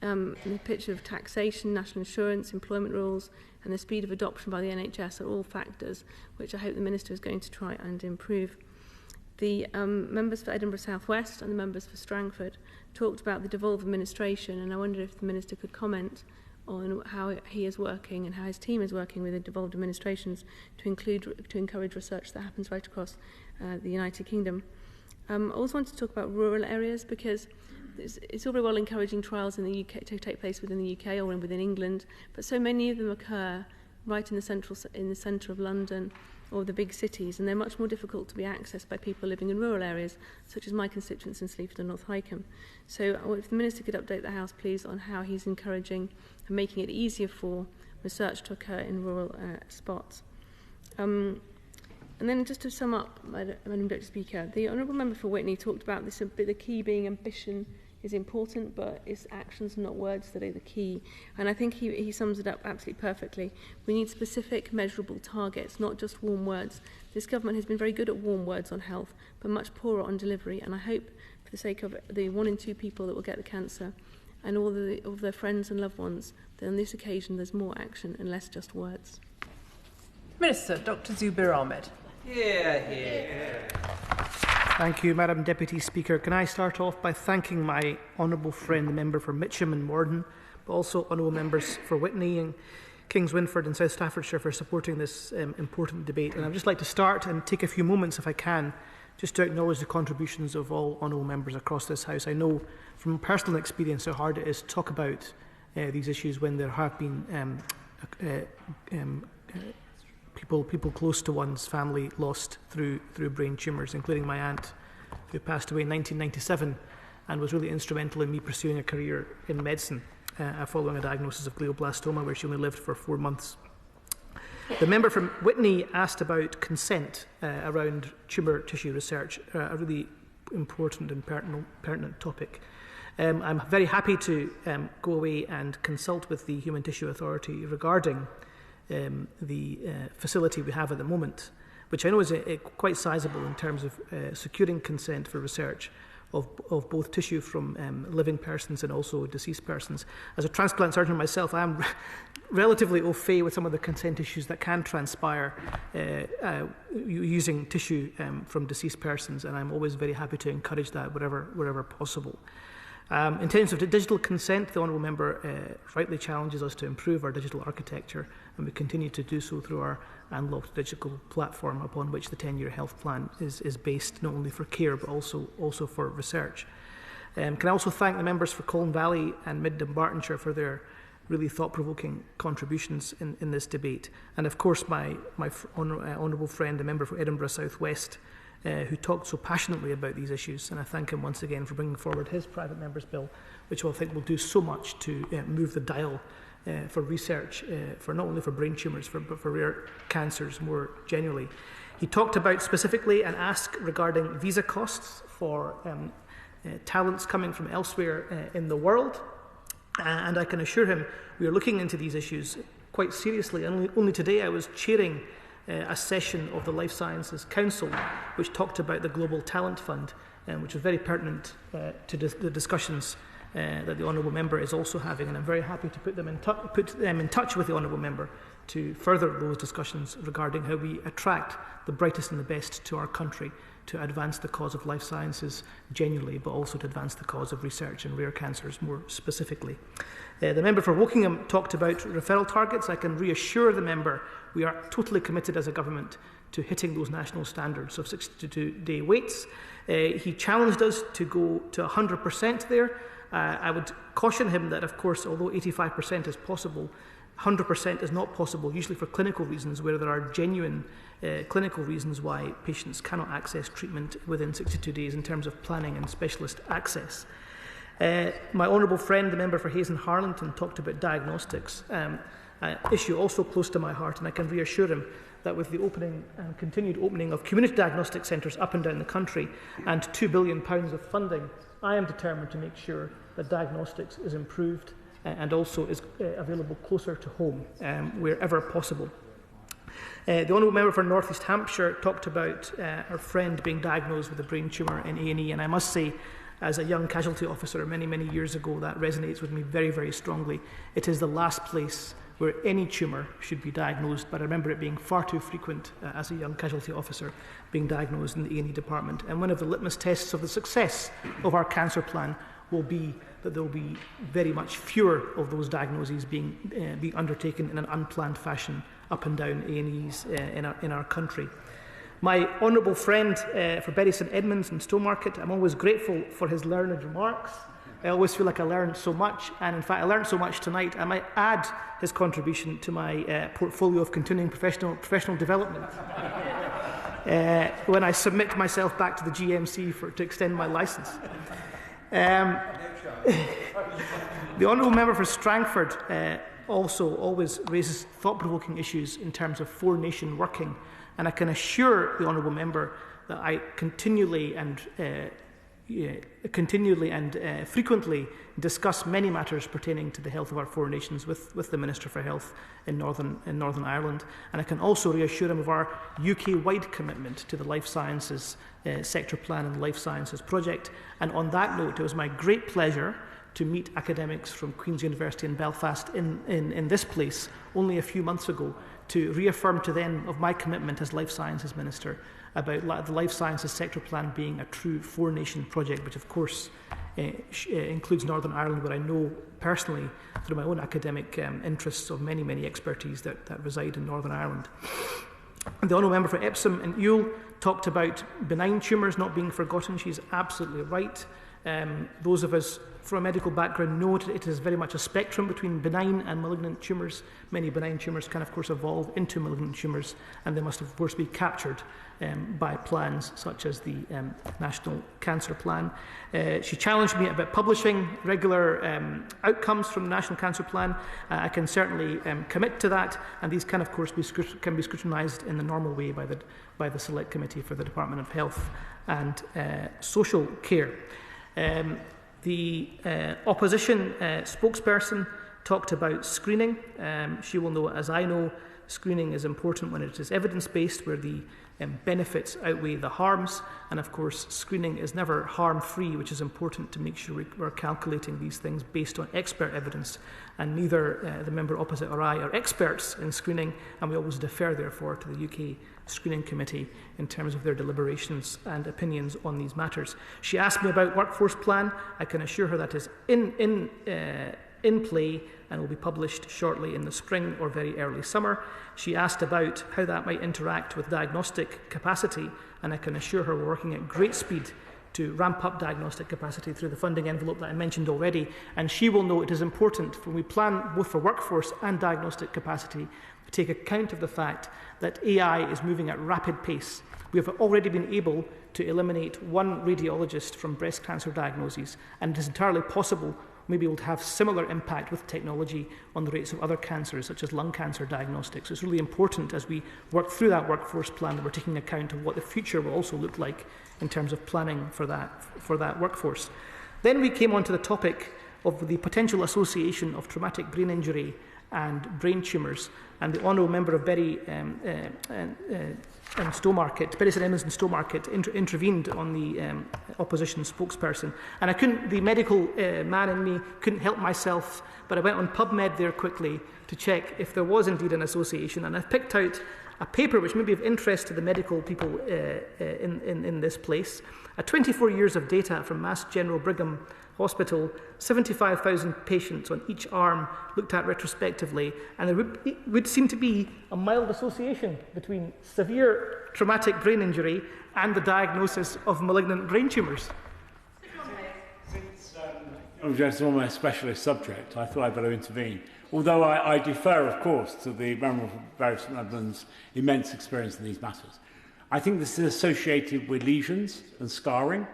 The picture of taxation, national insurance, employment rules, and the speed of adoption by the NHS are all factors which I hope the Minister is going to try and improve. The members for Edinburgh South West and the members for Strangford talked about the devolved administration, and I wondered if the Minister could comment on how he is working and how his team is working with the devolved administrations to encourage research that happens right across the United Kingdom. I also want to talk about rural areas, because it's all very well encouraging trials in the UK to take place within the UK or within England, but so many of them occur right in the centre of London or the big cities, and they're much more difficult to be accessed by people living in rural areas, such as my constituents in Sleaford and North Hykeham. So if the Minister could update the House, please, on how he's encouraging and making it easier for research to occur in rural spots. And then just to sum up, Madam Deputy Speaker, the Honourable Member for Witney talked about this, the key being ambition is important, but it's actions, not words, that are the key. And I think he sums it up absolutely perfectly. We need specific, measurable targets, not just warm words. This government has been very good at warm words on health, but much poorer on delivery. And I hope, for the sake of the 1 in 2 people that will get the cancer and all of their friends and loved ones, that on this occasion there's more action and less just words. Minister, Dr. Zubir Ahmed. Thank you, Madam Deputy Speaker. Can I start off by thanking my honourable friend, the member for Mitcham and Morden, but also honourable members for Witney and Kings Winford and South Staffordshire for supporting this important debate. And I'd just like to start and take a few moments, if I can, just to acknowledge the contributions of all honourable members across this House. I know from personal experience how hard it is to talk about these issues when there have been people close to one's family lost through brain tumours, including my aunt, who passed away in 1997 and was really instrumental in me pursuing a career in medicine following a diagnosis of glioblastoma, where she only lived for 4 months. The member from Witney asked about consent around tumour tissue research, a really important and pertinent topic. I'm very happy to go away and consult with the Human Tissue Authority regarding the facility we have at the moment, which I know is quite sizable in terms of securing consent for research of both tissue from living persons and also deceased persons. As a transplant surgeon myself, I am relatively au fait with some of the consent issues that can transpire using tissue from deceased persons, and I'm always very happy to encourage that wherever possible. In terms of digital consent, the Honourable Member rightly challenges us to improve our digital architecture, and we continue to do so through our unlocked digital platform upon which the 10-year health plan is based, not only for care but also for research. Can I also thank the members for Colne Valley and Mid-Dunbartonshire for their really thought-provoking contributions in this debate, and of course my honourable friend, the member for Edinburgh South West, who talked so passionately about these issues, and I thank him once again for bringing forward his private member's bill, which I think will do so much to move the dial for research, for not only for brain tumours, but for rare cancers more generally. He talked about specifically and asked regarding visa costs for talents coming from elsewhere in the world, and I can assure him we are looking into these issues quite seriously. Only today I was chairing a session of the Life Sciences Council which talked about the Global Talent Fund, which was very pertinent to the discussions that the Honourable Member is also having, and I'm very happy to put them in touch with the Honourable Member to further those discussions regarding how we attract the brightest and the best to our country to advance the cause of life sciences generally, but also to advance the cause of research in rare cancers more specifically. The member for Wokingham talked about referral targets. I can reassure the member we are totally committed as a government to hitting those national standards of 62-day waits. He challenged us to go to 100% there. I would caution him that, of course, although 85% is possible, 100% is not possible, usually for clinical reasons where there are genuine clinical reasons why patients cannot access treatment within 62 days in terms of planning and specialist access. My honourable friend, the member for Hayes and Harlington, talked about diagnostics, an issue also close to my heart, and I can reassure him that with the opening and continued opening of community diagnostic centres up and down the country and £2 billion of funding, I am determined to make sure that diagnostics is improved and also is available closer to home wherever possible. The Honourable Member for North East Hampshire talked about our friend being diagnosed with a brain tumour in A&E, and I must say, as a young casualty officer many, many years ago, that resonates with me very, very strongly. It is the last place where any tumour should be diagnosed, but I remember it being far too frequent as a young casualty officer being diagnosed in the A&E department. And one of the litmus tests of the success of our cancer plan will be that there will be very much fewer of those diagnoses being undertaken in an unplanned fashion up and down A&Es in our country. My honourable friend for Bury St Edmunds and Stowmarket, I'm always grateful for his learned remarks. I always feel like I learned so much, and in fact I learned so much tonight I might add his contribution to my portfolio of continuing professional development when I submit myself back to the GMC to extend my licence. The honourable member for Strangford also always raises thought-provoking issues in terms of four-nation working, and I can assure the honourable member that I continually and frequently discuss many matters pertaining to the health of our four nations with the Minister for Health in Northern Ireland, and I can also reassure him of our UK-wide commitment to the Life Sciences Sector Plan and Life Sciences Project. And on that note, it was my great pleasure to meet academics from Queen's University in Belfast in this place only a few months ago to reaffirm to them of my commitment as Life Sciences Minister about the Life Sciences Sector Plan being a true four-nation project, which of course includes Northern Ireland, where I know personally through my own academic interests of many, many expertise that reside in Northern Ireland. The Honourable Member for Epsom and Ewell talked about benign tumours not being forgotten. She's absolutely right. Those of us from a medical background know it is very much a spectrum between benign and malignant tumours. Many benign tumours can, of course, evolve into malignant tumours, and they must, of course, be captured by plans such as the National Cancer Plan. She challenged me about publishing regular outcomes from the National Cancer Plan. I can certainly commit to that, and these can, of course, can be scrutinised in the normal way by the Select Committee for the Department of Health and Social Care. The opposition spokesperson talked about screening. She will know, as I know, screening is important when it is evidence-based, where the benefits outweigh the harms. And of course, screening is never harm-free, which is important to make sure we're calculating these things based on expert evidence. And neither the member opposite or I are experts in screening, and we always defer, therefore, to the UK Screening Committee in terms of their deliberations and opinions on these matters. She asked me about workforce plan. I can assure her that is in play and will be published shortly in the spring or very early summer. She asked about how that might interact with diagnostic capacity, and I can assure her we're working at great speed to ramp up diagnostic capacity through the funding envelope that I mentioned already. And she will know it is important when we plan both for workforce and diagnostic capacity to take account of the fact that AI is moving at rapid pace. We have already been able to eliminate one radiologist from breast cancer diagnoses, and it is entirely possible we may be able to have similar impact with technology on the rates of other cancers, such as lung cancer diagnostics. It's really important as we work through that workforce plan that we're taking account of what the future will also look like in terms of planning for that workforce. Then we came on to the topic of the potential association of traumatic brain injury and brain tumours. And the Honourable Member of Bury and Stowmarket, Bury St Edmunds and Stowmarket, intervened on the opposition spokesperson. And the medical man in me couldn't help myself, but I went on PubMed there quickly to check if there was indeed an association. And I've picked out a paper which may be of interest to the medical people in this place. 24 years of data from Mass General Brigham Hospital, 75,000 patients on each arm looked at retrospectively, and there would seem to be a mild association between severe traumatic brain injury and the diagnosis of malignant brain tumours. It's on my specialist subject, I thought I'd better intervene. Although I defer, of course, to the member of Bury St Edmunds' immense experience in these matters. I think this is associated with lesions and scarring,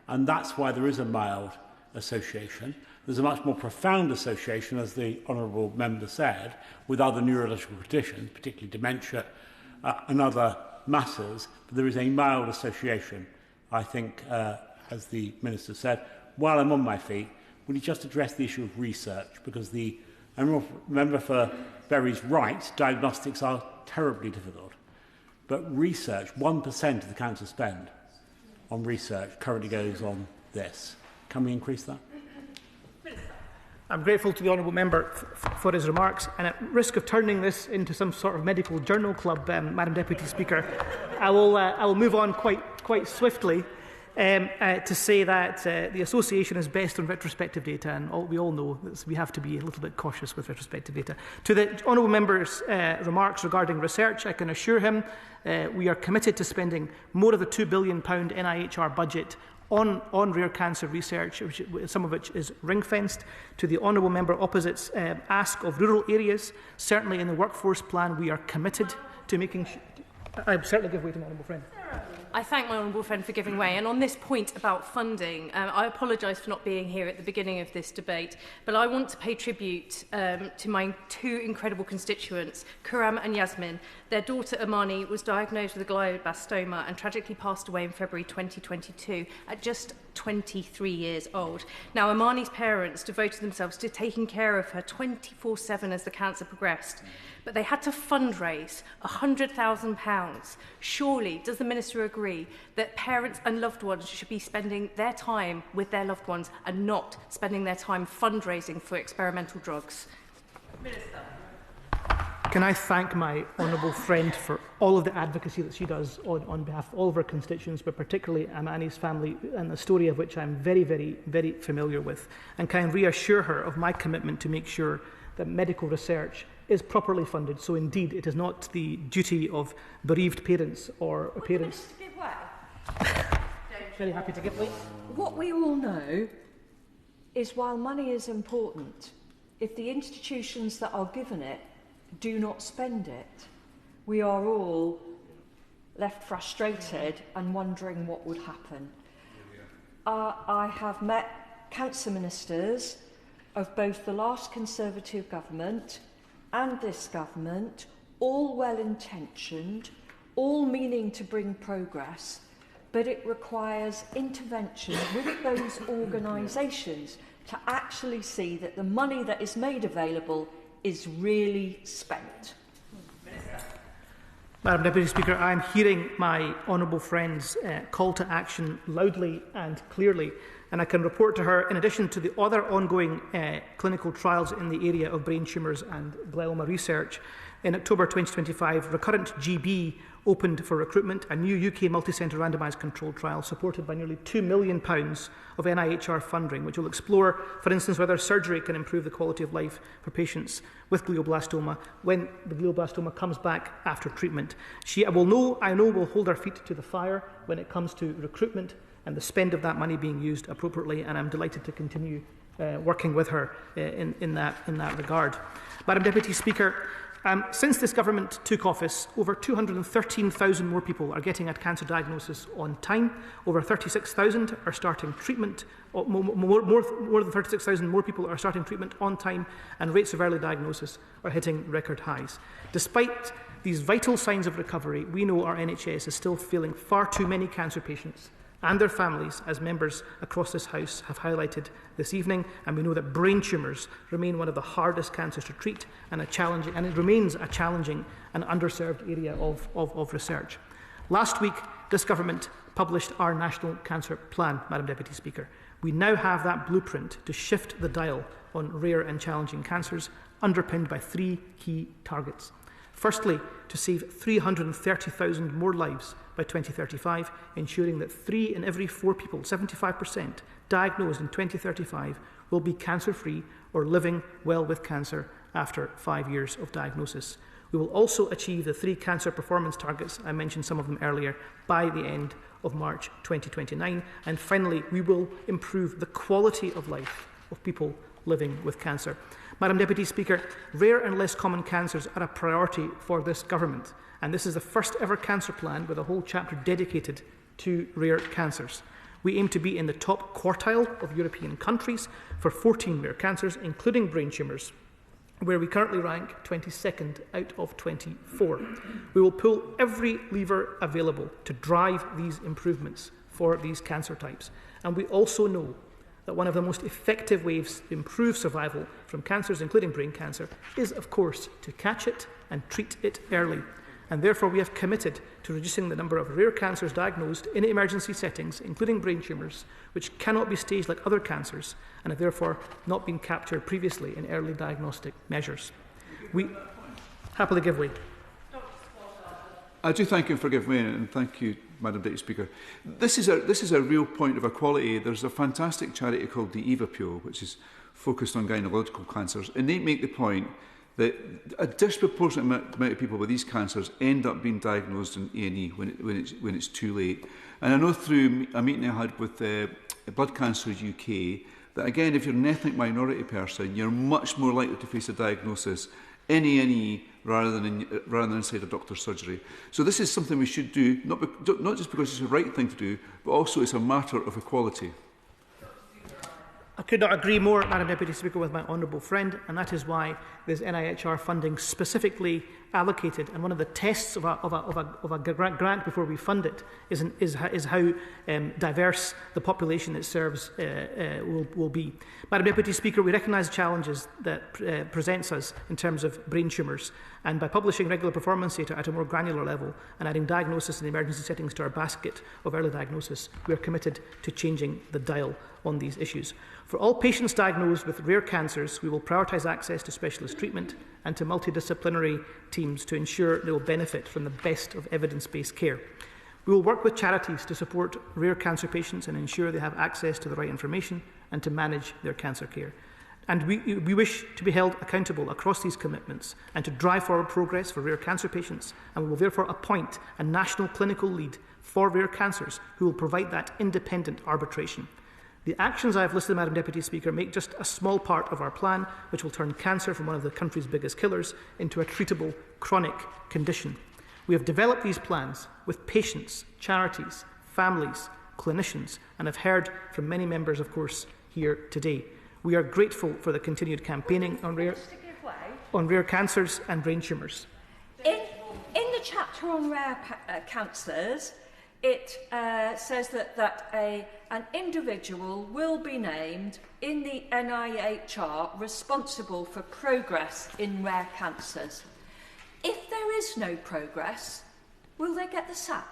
and that's why there is a mild association. There's a much more profound association, as the Honourable Member said, with other neurological conditions, particularly dementia and other matters. But there is a mild association, I think, as the Minister said. While I'm on my feet, will you just address the issue of research? Because the Member for Bury's right, diagnostics are terribly difficult. But research, 1% of the council spend on research currently goes on this. Can we increase that? I'm grateful to the Honourable Member for his remarks, and at risk of turning this into some sort of medical journal club, Madam Deputy Speaker, I will move on quite swiftly to say that the association is based on retrospective data, and we all know that we have to be a little bit cautious with retrospective data. To the Honourable Member's remarks regarding research, I can assure him we are committed to spending more of the £2 billion NIHR budget on rare cancer research, some of which is ring-fenced. To the Honourable Member opposite's ask of rural areas, certainly in the workforce plan we are committed to making I certainly give way to my honourable friend. I thank my honourable friend for giving way. And on this point about funding, I apologise for not being here at the beginning of this debate, but I want to pay tribute to my two incredible constituents, Kuram and Yasmin. Their daughter Amani was diagnosed with a glioblastoma and tragically passed away in February 2022 at just 23 years old. Now, Amani's parents devoted themselves to taking care of her 24/7 as the cancer progressed, but they had to fundraise £100,000. Surely, does the Minister agree that parents and loved ones should be spending their time with their loved ones and not spending their time fundraising for experimental drugs? Minister. Can I thank my honourable friend for all of the advocacy that she does on behalf of all of her constituents, but particularly Amani's family, and the story of which I'm very, very, very familiar with. And can I reassure her of my commitment to make sure that medical research is properly funded, so indeed it is not the duty of bereaved parents or parents. To give way? Very happy to give way. What we all know is while money is important, if the institutions that are given it do not spend it, we are all left frustrated and wondering what would happen. I have met cancer ministers of both the last Conservative government and this government, all well-intentioned, all meaning to bring progress, but it requires intervention with those organisations to actually see that the money that is made available is really spent. Madam Deputy Speaker, I am hearing my honourable friend's call to action loudly and clearly, and I can report to her, in addition to the other ongoing clinical trials in the area of brain tumours and glioma research, in October 2025, Recurrent GB opened for recruitment a new UK multi-centre randomised controlled trial supported by nearly £2 million of NIHR funding, which will explore, for instance, whether surgery can improve the quality of life for patients with glioblastoma when the glioblastoma comes back after treatment. I know will hold our feet to the fire when it comes to recruitment and the spend of that money being used appropriately, and I'm delighted to continue working with her in that regard. Madam Deputy Speaker, since this government took office, over 213,000 more people are getting a cancer diagnosis on time. Over 36,000 are starting treatment. More than 36,000 more people are starting treatment on time, and rates of early diagnosis are hitting record highs. Despite these vital signs of recovery, we know our NHS is still failing far too many cancer patients and their families, as members across this House have highlighted this evening, and we know that brain tumours remain one of the hardest cancers to treat and it remains a challenging and underserved area of research. Last week, this government published our National Cancer Plan, Madam Deputy Speaker. We now have that blueprint to shift the dial on rare and challenging cancers, underpinned by 3 key targets. Firstly, to save 330,000 more lives by 2035, ensuring that 3 in every 4 people, 75%, diagnosed in 2035 will be cancer-free or living well with cancer after 5 years of diagnosis. We will also achieve the 3 cancer performance targets, I mentioned some of them earlier, by the end of March 2029. And finally, we will improve the quality of life of people living with cancer. Madam Deputy Speaker, rare and less common cancers are a priority for this government, and this is the first ever cancer plan with a whole chapter dedicated to rare cancers. We aim to be in the top quartile of European countries for 14 rare cancers, including brain tumours, where we currently rank 22nd out of 24. We will pull every lever available to drive these improvements for these cancer types. And we also know that one of the most effective ways to improve survival from cancers, including brain cancer, is, of course, to catch it and treat it early. And therefore, we have committed to reducing the number of rare cancers diagnosed in emergency settings, including brain tumours, which cannot be staged like other cancers and have therefore not been captured previously in early diagnostic measures. We happily give way. I do thank you for giving way, and thank you, Madam Deputy Speaker. This is a real point of equality. There's a fantastic charity called the Eve Appeal, which is focused on gynecological cancers, and they make the point that a disproportionate amount of people with these cancers end up being diagnosed in A&E when it's too late. And I know through a meeting I had with Blood Cancers UK that, again, if you're an ethnic minority person, you're much more likely to face a diagnosis in A&E rather than inside a doctor's surgery. So this is something we should do, not just because it's the right thing to do, but also it's a matter of equality. I could not agree more, Madam Deputy Speaker, with my honourable friend, and that is why there's NIHR funding specifically allocated. And one of the tests of a grant before we fund it is how diverse the population it serves will be. Madam Deputy Speaker, we recognise the challenges that presents us in terms of brain tumours, and by publishing regular performance data at a more granular level and adding diagnosis in emergency settings to our basket of early diagnosis, we are committed to changing the dial on these issues. For all patients diagnosed with rare cancers, we will prioritise access to specialist treatment and to multidisciplinary teams to ensure they will benefit from the best of evidence-based care. We will work with charities to support rare cancer patients and ensure they have access to the right information and to manage their cancer care. And we wish to be held accountable across these commitments and to drive forward progress for rare cancer patients, and we will therefore appoint a national clinical lead for rare cancers who will provide that independent arbitration. The actions I have listed, Madam Deputy Speaker, make just a small part of our plan, which will turn cancer from one of the country's biggest killers into a treatable chronic condition. We have developed these plans with patients, charities, families, clinicians, and have heard from many members, of course, here today. We are grateful for the continued campaigning on rare cancers and brain tumours. In the chapter on rare cancers, it says that an individual will be named in the NIHR responsible for progress in rare cancers. If there is no progress, will they get the sack?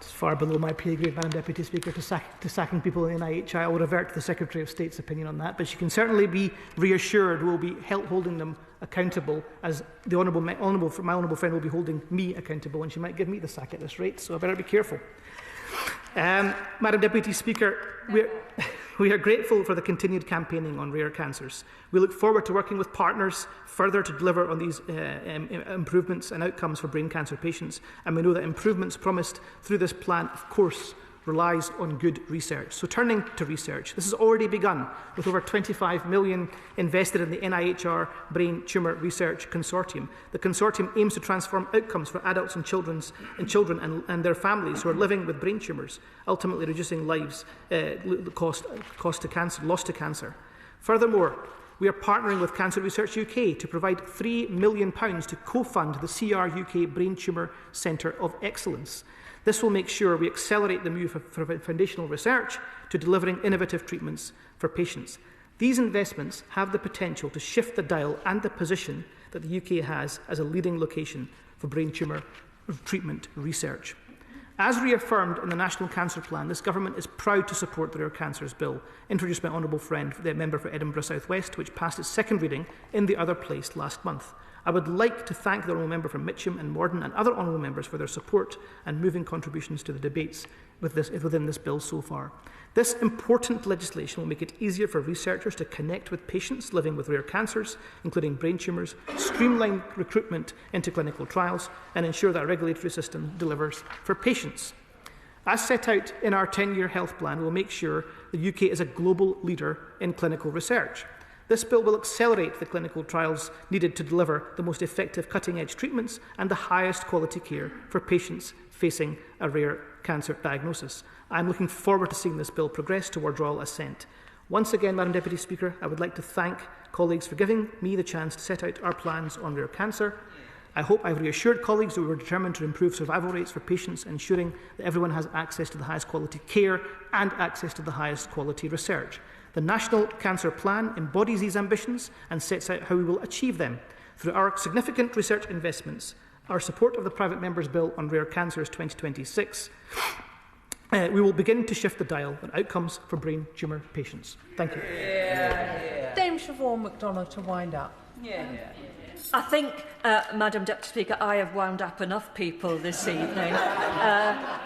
It's far below my pay grade, Madam Deputy Speaker, to sacking people in the NIHR. I will revert to the Secretary of State's opinion on that, but she can certainly be reassured we'll be holding them accountable, as my honourable friend will be holding me accountable, and she might give me the sack at this rate, so I better be careful. Madam Deputy Speaker, we are grateful for the continued campaigning on rare cancers. We look forward to working with partners further to deliver on these improvements and outcomes for brain cancer patients, and we know that improvements promised through this plan, of course, relies on good research. So turning to research, this has already begun with over 25 million invested in the NIHR Brain Tumour Research Consortium. The consortium aims to transform outcomes for adults and children and their families who are living with brain tumours, ultimately reducing lives, cost to cancer, loss to cancer. Furthermore, we are partnering with Cancer Research UK to provide £3 million to co-fund the CR UK Brain Tumour Centre of Excellence. This will make sure we accelerate the move from foundational research to delivering innovative treatments for patients. These investments have the potential to shift the dial and the position that the UK has as a leading location for brain tumour treatment research. As reaffirmed in the National Cancer Plan, this Government is proud to support the Rare Cancers Bill, introduced by my honourable friend, the member for Edinburgh South West, which passed its second reading in the other place last month. I would like to thank the honourable member from Mitcham and Morden and other honourable members for their support and moving contributions to the debates within this bill so far. This important legislation will make it easier for researchers to connect with patients living with rare cancers, including brain tumours, streamline recruitment into clinical trials, and ensure that our regulatory system delivers for patients. As set out in our 10-year health plan, we will make sure the UK is a global leader in clinical research. This bill will accelerate the clinical trials needed to deliver the most effective cutting-edge treatments and the highest quality care for patients facing a rare cancer diagnosis. I am looking forward to seeing this bill progress towards royal assent. Once again, Madam Deputy Speaker, I would like to thank colleagues for giving me the chance to set out our plans on rare cancer. I hope I have reassured colleagues that we are determined to improve survival rates for patients, ensuring that everyone has access to the highest quality care and access to the highest quality research. The National Cancer Plan embodies these ambitions and sets out how we will achieve them. Through our significant research investments, our support of the Private Member's Bill on Rare Cancers 2026, we will begin to shift the dial on outcomes for brain tumour patients. Thank you. Dame Siobhain McDonagh to wind up. I think, Madam Deputy Speaker, I have wound up enough people this evening.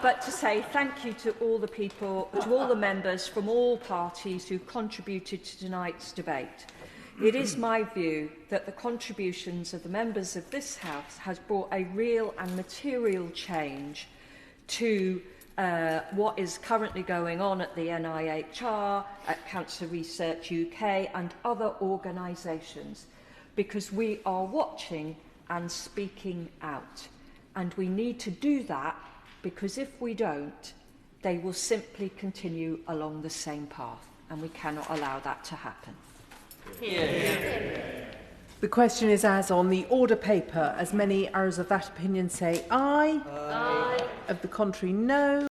But to say thank you to all the people, to all the members from all parties who contributed to tonight's debate. It is my view that the contributions of the members of this House has brought a real and material change to what is currently going on at the NIHR, at Cancer Research UK and other organisations, because we are watching and speaking out. And we need to do that, because if we don't, they will simply continue along the same path, and we cannot allow that to happen. The question is as on the order paper. As many as of that opinion say aye. Aye. Of the contrary, no.